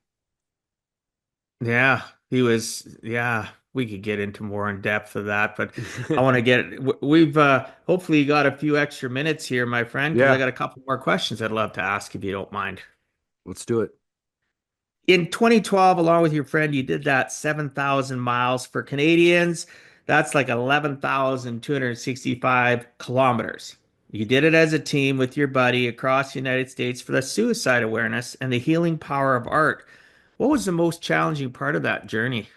Yeah, he was. Yeah, we could get into more in depth of that, but I want to we've hopefully got a few extra minutes here, my friend, because I Yeah, got a couple more questions I'd love to ask if you don't mind. let's do it. In 2012, along with your friend, you did that 7,000 miles for Canadians. That's like 11,265 kilometers. You did it as a team with your buddy across the United States for the suicide awareness and the healing power of art. What was the most challenging part of that journey?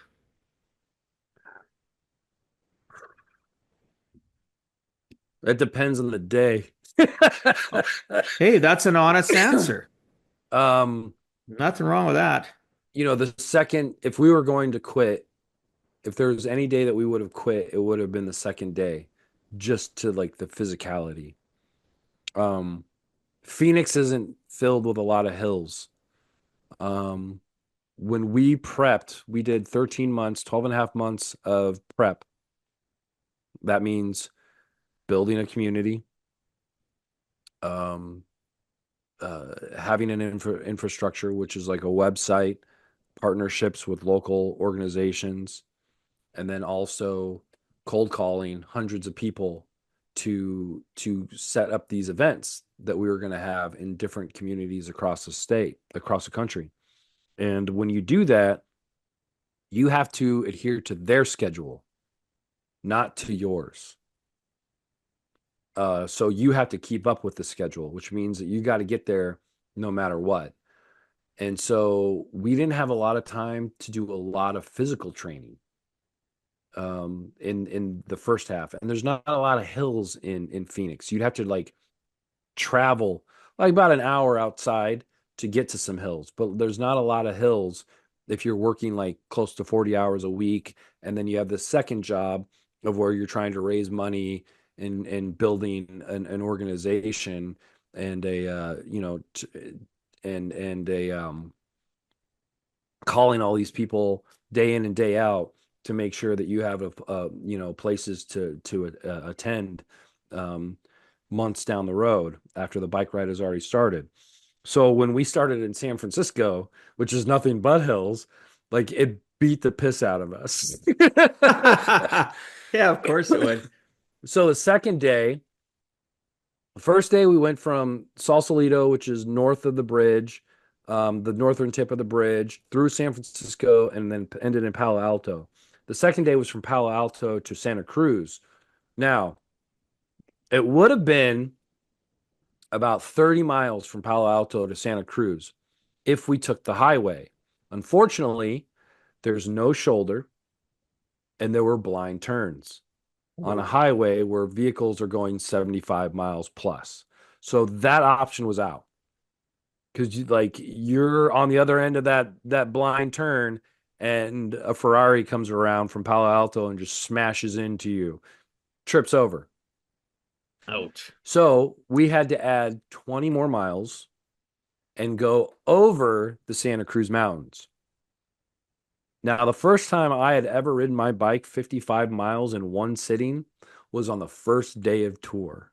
It depends on the day. Oh, hey, that's an honest answer. um, Nothing wrong with that. the second, if we were going to quit, if there was any day that we would have quit, it would have been the second day. just to like the physicality. Um, Phoenix isn't filled with a lot of hills. Um, when we prepped, we did 13 months, 12 and a half months of prep. That means building a community, um, having an infrastructure, which is like a website, partnerships with local organizations, and then also cold calling hundreds of people to set up these events that we were going to have in different communities across the state, across the country. And when you do that, you have to adhere to their schedule, not to yours. So you have to keep up with the schedule, which means that you got to get there no matter what. And so we didn't have a lot of time to do a lot of physical training in the first half. And there's not a lot of hills in Phoenix. You'd have to like travel like about an hour outside to get to some hills, but there's not a lot of hills if you're working like close to 40 hours a week. And then you have the second job of where you're trying to raise money and building an organization and a and a calling all these people day in and day out to make sure that you have places to attend um, months down the road after the bike ride has already started. So when we started in San Francisco, which is nothing but hills, like it beat the piss out of us. Yeah, of course it would. So the second day, the first day we went from Sausalito, which is north of the bridge, the northern tip of the bridge, through San Francisco, and then ended in Palo Alto. The second day was from Palo Alto to Santa Cruz. Now, it would have been about 30 miles from Palo Alto to Santa Cruz if we took the highway. Unfortunately, there's no shoulder and there were blind turns on a Ooh. highway where vehicles are going 75 miles plus. So that option was out because you're on the other end of that blind turn and a Ferrari comes around from Palo Alto and just smashes into you, trips over. Ouch. So we had to add 20 more miles and go over the Santa Cruz Mountains. Now, the first time I had ever ridden my bike 55 miles in one sitting was on the first day of tour.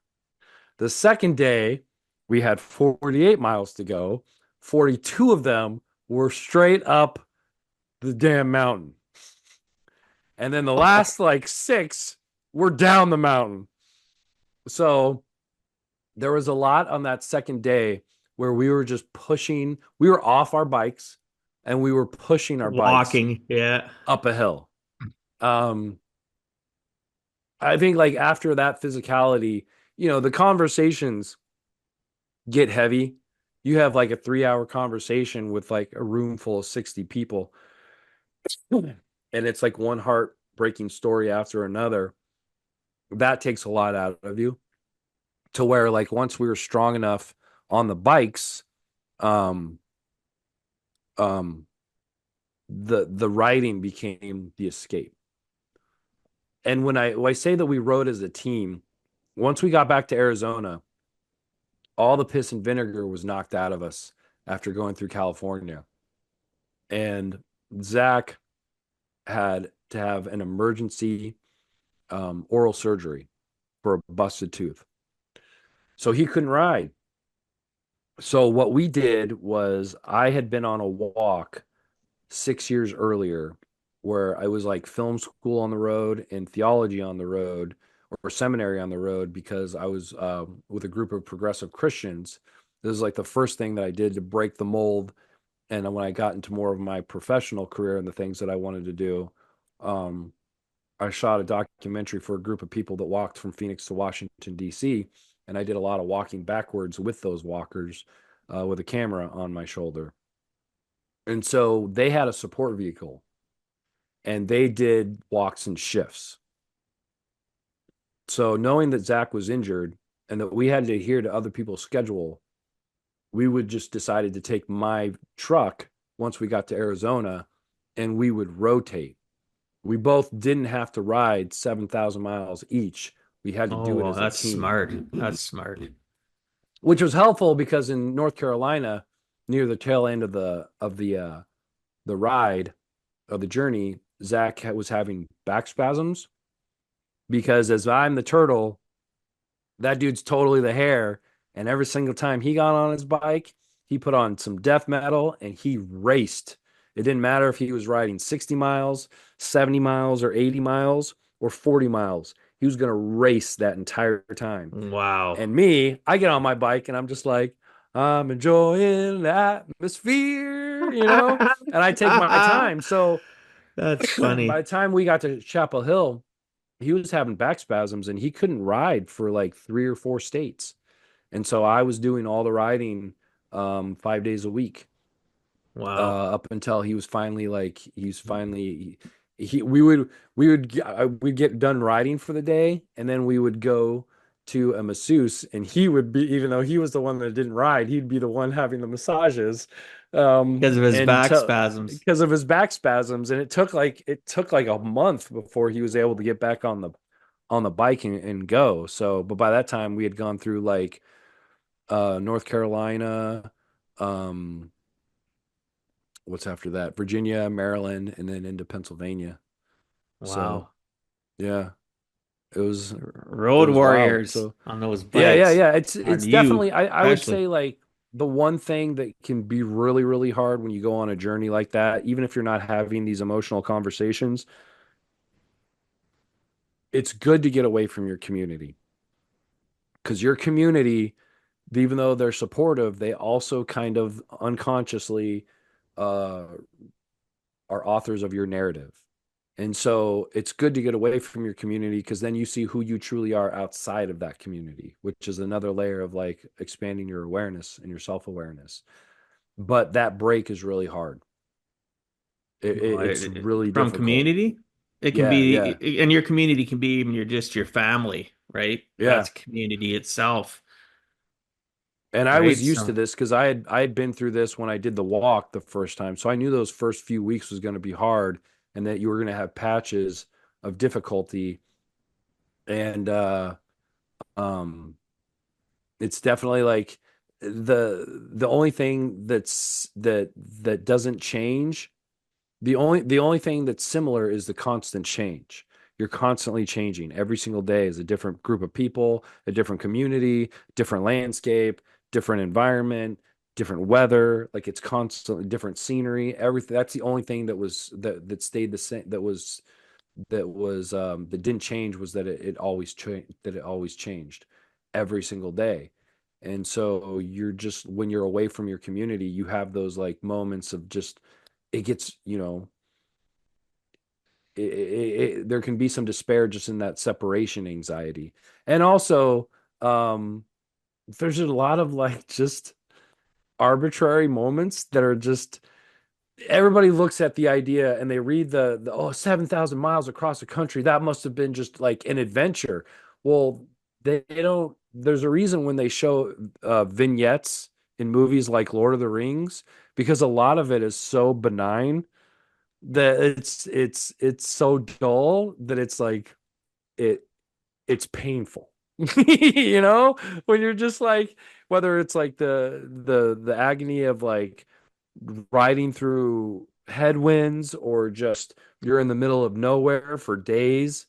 The second day, we had 48 miles to go. 42 of them were straight up the damn mountain. And then the last like six were down the mountain. So there was a lot on that second day where we were just pushing, we were off our bikes and we were pushing our bikes Walking. Yeah. up a hill. Um, I think like after that physicality, the conversations get heavy. You have like a 3 hour conversation with like a room full of 60 people, and it's like one heartbreaking story after another. That takes a lot out of you to where like once we were strong enough on the bikes, um, um, the riding became the escape. And when I say that we rode as a team, once we got back to Arizona, all the piss and vinegar was knocked out of us after going through California. And Zach had to have an emergency oral surgery for a busted tooth. So he couldn't ride. So what we did was I had been on a walk 6 years earlier where I was like film school on the road and theology on the road or seminary on the road because I was with a group of progressive Christians. This is like the first thing that I did to break the mold. And when I got into more of my professional career and the things that I wanted to do, um, I shot a documentary for a group of people that walked from Phoenix to Washington, D.C. And I did a lot of walking backwards with those walkers with a camera on my shoulder. And so they had a support vehicle and they did walks and shifts. So knowing that Zach was injured and that we had to adhere to other people's schedule, we would just decided to take my truck once we got to Arizona and we would rotate. We both didn't have to ride 7,000 miles each. We had to Oh, do it well, as a that's team, smart. That's smart. which was helpful because in North Carolina, near the tail end of the ride of the journey, Zach was having back spasms because as I'm the turtle, that dude's totally the hare. And every single time he got on his bike, he put on some death metal and he raced. It didn't matter if he was riding 60 miles, 70 miles, or 80 miles, or 40 miles. He was going to race that entire time. Wow. And me, I get on my bike and I'm just like, I'm enjoying the atmosphere, and I take my time. So That's by funny. the time we got to Chapel Hill, he was having back spasms and he couldn't ride for like 3 or 4 states. And so I was doing all the riding 5 days a week Wow. up until he was finally like he's finally he we'd get done riding for the day and then we would go to a masseuse and he would be even though he was the one that didn't ride he'd be the one having the massages Because of his and back spasms. because of his back spasms and it took like a month before he was able to get back on the bike and go. So but by that time we had gone through like North Carolina, um, what's after that? Virginia, Maryland, and then into Pennsylvania. So Wow. yeah, it was it Road was wild. warriors So on those yeah, yeah, bikes. yeah. It's On it's you, definitely I would especially. say like the one thing that can be really, really hard when you go on a journey like that, even if you're not having these emotional conversations, it's good to get away from your community. Because your community, even though they're supportive, they also kind of unconsciously uh are authors of your narrative. And so it's good to get away from your community because then you see who you truly are outside of that community, which is another layer of like expanding your awareness and your self awareness. But that break is really hard. Well, It's really from difficult. community, it can Yeah, yeah, be, and your community can be even your family, right? yeah. That's community itself, And I was right? used to So, this because I had been through this when I did the walk the first time. So I knew those first few weeks was going to be hard and that you were going to have patches of difficulty. And um it's definitely like the only thing that doesn't change, the only thing that's similar is the constant change. You're constantly changing. Every single day is a different group of people, a different community, different landscape, different environment, different weather. Like it's constantly different scenery. Everything. That's the only thing that stayed the same. That didn't change was that it always changed every single day. And so you're just when you're away from your community, you have those like moments of just it gets, there can be some despair just in that separation anxiety. And also, um, there's a lot of like just arbitrary moments that are just everybody looks at the idea and they read the 7,000 miles across the country. That must have been just like an adventure. Well, they don't, there's a reason when they show vignettes in movies like Lord of the Rings, because a lot of it is so benign that it's so dull that it's like it it's painful. When you're just like whether it's like the agony of like riding through headwinds or just you're in the middle of nowhere for days.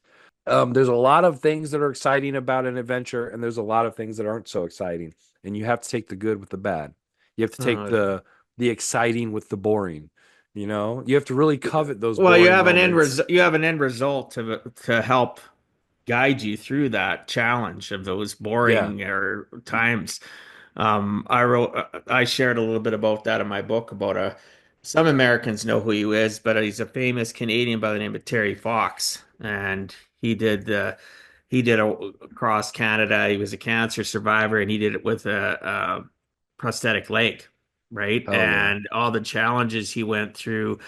There's a lot of things that are exciting about an adventure, and there's a lot of things that aren't so exciting. And you have to take the good with the bad. You have to take uh, the exciting with the boring. You have to really covet those well, you boring have an moments. you have an end result to help guide you through that challenge of those Yeah. boring or times. I shared a little bit about that in my book about some Americans know who he is, but he's a famous Canadian by the name of Terry Fox, and he did across Canada. He was a cancer survivor, and he did it with a prosthetic leg, right? Hell yeah. And all the challenges he went through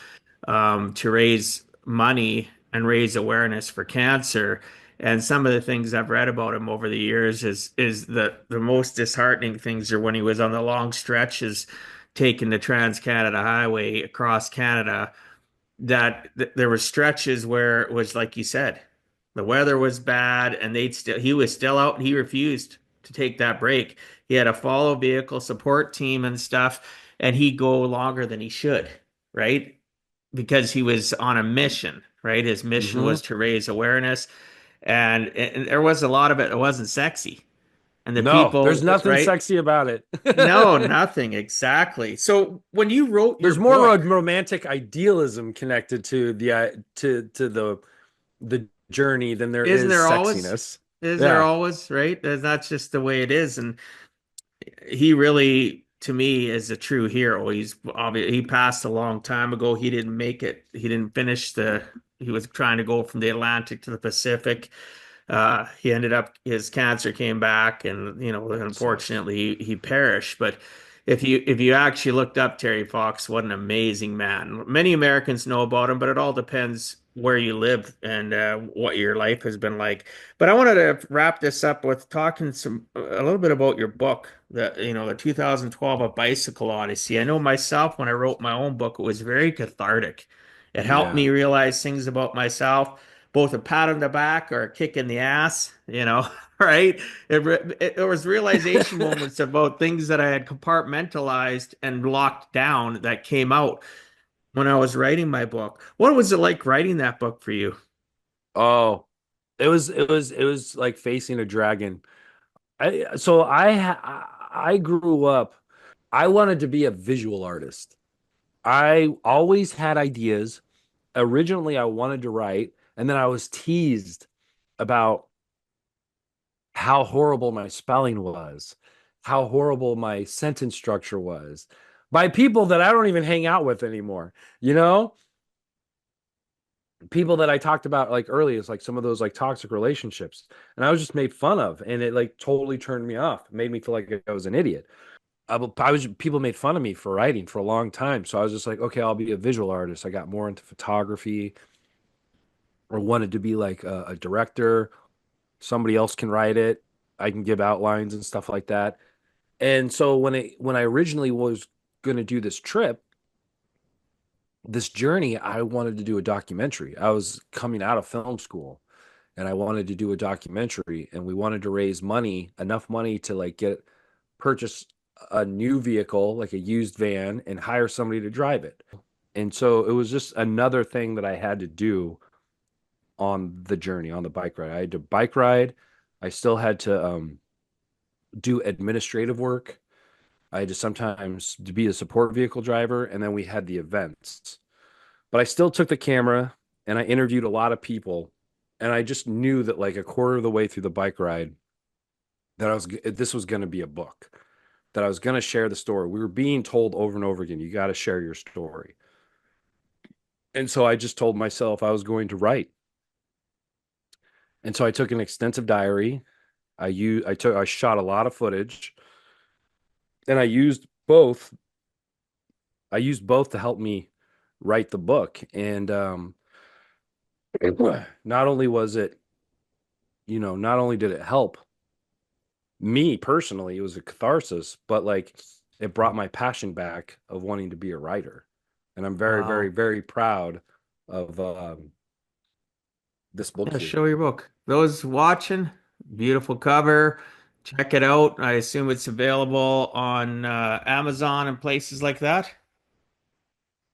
to raise money and raise awareness for cancer. And some of the things I've read about him over the years is the most disheartening things are when he was on the long stretches taking the Trans Canada Highway across Canada. That there were stretches where it was like you said. The weather was bad, and he was still out, and he refused to take that break. He had a follow vehicle support team and stuff, and he'd go longer than he should, right? Because he was on a mission, right? His mission Hmm. was to raise awareness, and there was a lot of it that wasn't sexy. And the No, there's people, nothing right? sexy about it. No, nothing exactly. So when you wrote your There's more book, romantic idealism connected to to the journey than there isn't is there always? sexiness. Is there Yeah, always, right? That's just the way it is. And he really, to me, is a true hero. He's obvious. He passed a long time ago. He didn't make it. He didn't finish the. He was trying to go from the Atlantic to the Pacific. He ended up his cancer came back, and sucks. unfortunately, he perished. But if you actually looked up Terry Fox, what an amazing man. Many Americans know about him, but it all depends where you live and what your life has been like. But I wanted to wrap this up with talking a little bit about your book, the 2012 A Bicycle Odyssey. I know myself when I wrote my own book, it was very cathartic. It helped Yeah. me realize things about myself, both a pat on the back or a kick in the ass, right? It was realization moments about things that I had compartmentalized and locked down that came out when I was writing my book. What was it like writing that book for you? Oh, it was like facing a dragon. I grew up. I wanted to be a visual artist. I always had ideas. Originally, I wanted to write, and then I was teased about how horrible my spelling was, how horrible my sentence structure was by people that I don't even hang out with anymore. You know, people that I talked about like earlier, it's like some of those like toxic relationships. And I was just made fun of, and it like totally turned me off. It made me feel like I was an idiot. I was people made fun of me for writing for a long time. So I was just like, okay, I'll be a visual artist. I got more into photography or wanted to be like a director. Somebody else can write it. I can give outlines and stuff like that. And so when I originally was going to do this trip, this journey, I wanted to do a documentary. I was coming out of film school and I wanted to do a documentary, and we wanted to raise money, enough money to like get purchase a new vehicle, like a used van, and hire somebody to drive it. And so it was just another thing that I had to do on the journey, on the bike ride. I had to bike ride. I still had to do administrative work. I had to sometimes to be a support vehicle driver, and then we had the events. But I still took the camera and I interviewed a lot of people, and I just knew that like a quarter of the way through the bike ride that I was this was going to be a book, that I was going to share the story. We were being told over and over again, you got to share your story. And so I just told myself I was going to write. And so I took an extensive diary. I shot a lot of footage, and I used both to help me write the book. And not only was it, not only did it help me personally, it was a catharsis, but like it brought my passion back of wanting to be a writer. And I'm very, very, Wow. very proud of this book Yeah, here. show your book. Those watching, beautiful cover. Check it out. I assume it's available on Amazon and places like that.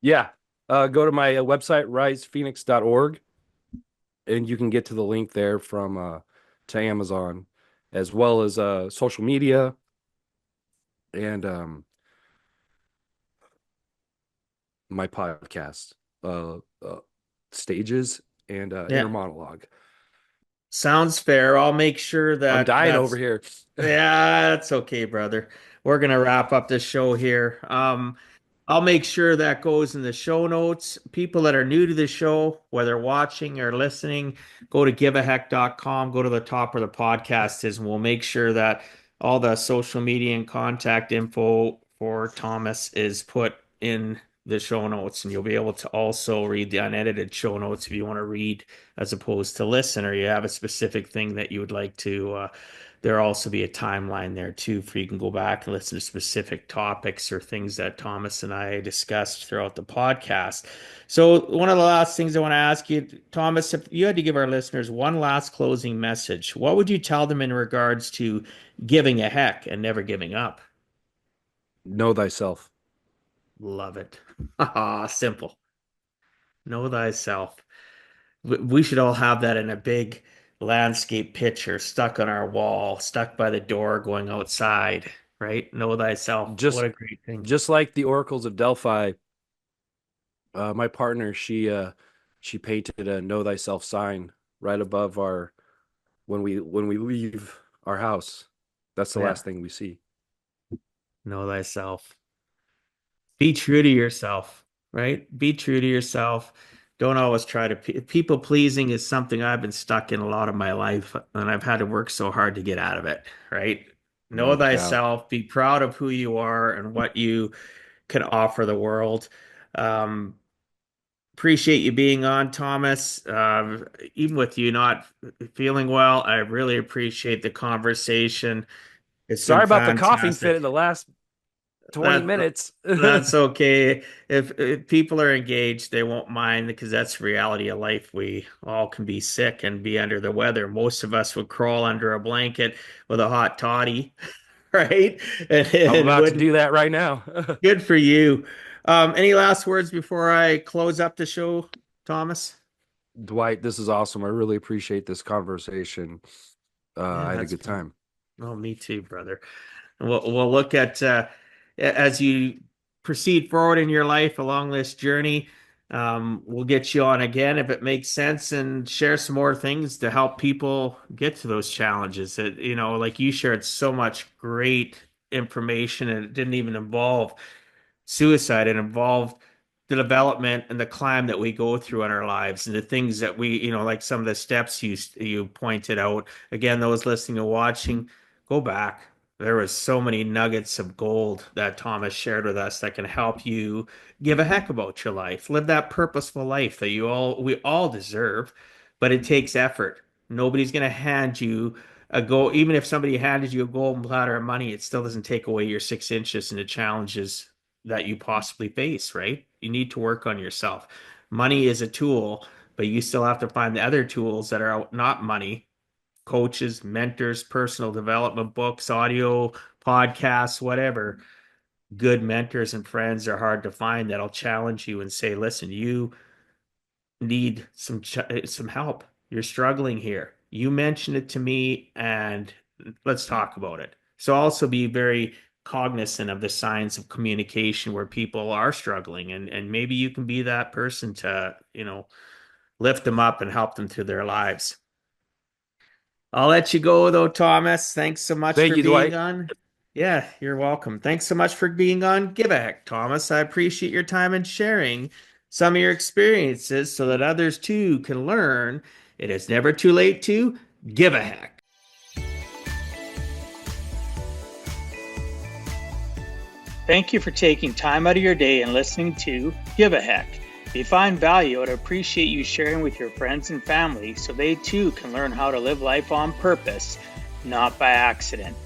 Yeah. Go to my website, risephoenix.org, and you can get to the link there from to Amazon, as well as social media and my podcast, stages and inner Yeah, monologue. sounds fair. I'll make sure I'm that dying over that's here. yeah, that's okay, brother. We're gonna wrap up this show here. I'll make sure that goes in the show notes. People that are new to the show, whether watching or listening, go to giveaheck.com, go to the top where the podcast is, and we'll make sure that all the social media and contact info for Thomas is put in the show notes. And you'll be able to also read the unedited show notes if you want to read as opposed to listen, or you have a specific thing that you would like to there'll also be a timeline there too, for you can go back and listen to specific topics or things that Thomas and I discussed throughout the podcast. So, one of the last things I want to ask you, Thomas, if you had to give our listeners one last closing message, what would you tell them in regards to giving a heck and never giving up? Know thyself. Love it. Ah, simple. Know thyself. We should all have that in a big landscape picture stuck on our wall, stuck by the door going outside, right? Know thyself. What Just a great thing. just like the oracles of Delphi, my partner, she painted a know thyself sign right above our when we leave our house. That's the Yeah. last thing we see. Know thyself. Be true to yourself, right? Be true to yourself. Don't always try to people pleasing is something I've been stuck in a lot of my life, and I've had to work so hard to get out of it, right? Know No doubt. thyself, be proud of who you are and what you can offer the world. Um, Appreciate you being on, Thomas. Even with you not feeling well, I really appreciate the conversation. It's been Sorry about the coughing fantastic. fit in the last 20 That minutes. that's okay. If people are engaged, they won't mind because that's the reality of life. We all can be sick and be under the weather. Most of us would crawl under a blanket with a hot toddy, right? I'm And about to wouldn't. do that right now. Good for you. Any last words before I close up the show, Thomas? Dwight, this is awesome. I really appreciate this conversation. Yeah, I had a that's good fun. time. Oh, me too, brother. We'll look at as you proceed forward in your life along this journey. We'll get you on again if it makes sense and share some more things to help people get to those challenges. Like you shared so much great information, and it didn't even involve suicide. It involved the development and the climb that we go through in our lives and the things that like some of the steps you pointed out. Again, those listening and watching, go back. There was so many nuggets of gold that Thomas shared with us that can help you give a heck about your life, live that purposeful life that we all deserve, but it takes effort. Nobody's going to hand you a goal. Even if somebody handed you a golden platter of money, it still doesn't take away your 6 inches and the challenges that you possibly face, right? You need to work on yourself. Money is a tool, but you still have to find the other tools that are not money: coaches, mentors, personal development books, audio, podcasts, whatever. Good mentors and friends are hard to find that'll challenge you and say, listen, you need some help. You're struggling here. You mentioned it to me, and let's talk about it. So also be very cognizant of the signs of communication where people are struggling, and maybe you can be that person to, lift them up and help them through their lives. I'll let you go though, Thomas. Thanks so much Thank for you, being Dwight. on. Yeah, you're welcome. Thanks so much for being on. Give a heck, Thomas. I appreciate your time and sharing some of your experiences so that others too can learn it is never too late to give a heck. Thank you for taking time out of your day and listening to Give a Heck. If you find value, I'd appreciate you sharing with your friends and family so they too can learn how to live life on purpose, not by accident.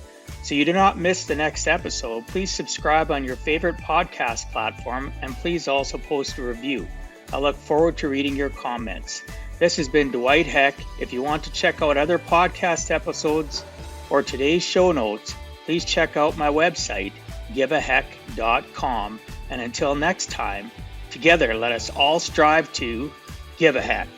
So you do not miss the next episode, please subscribe on your favorite podcast platform, and please also post a review. I look forward to reading your comments. This has been Dwight Heck. If you want to check out other podcast episodes or today's show notes, please check out my website, giveaheck.com. And until next time, together let us all strive to give a heck.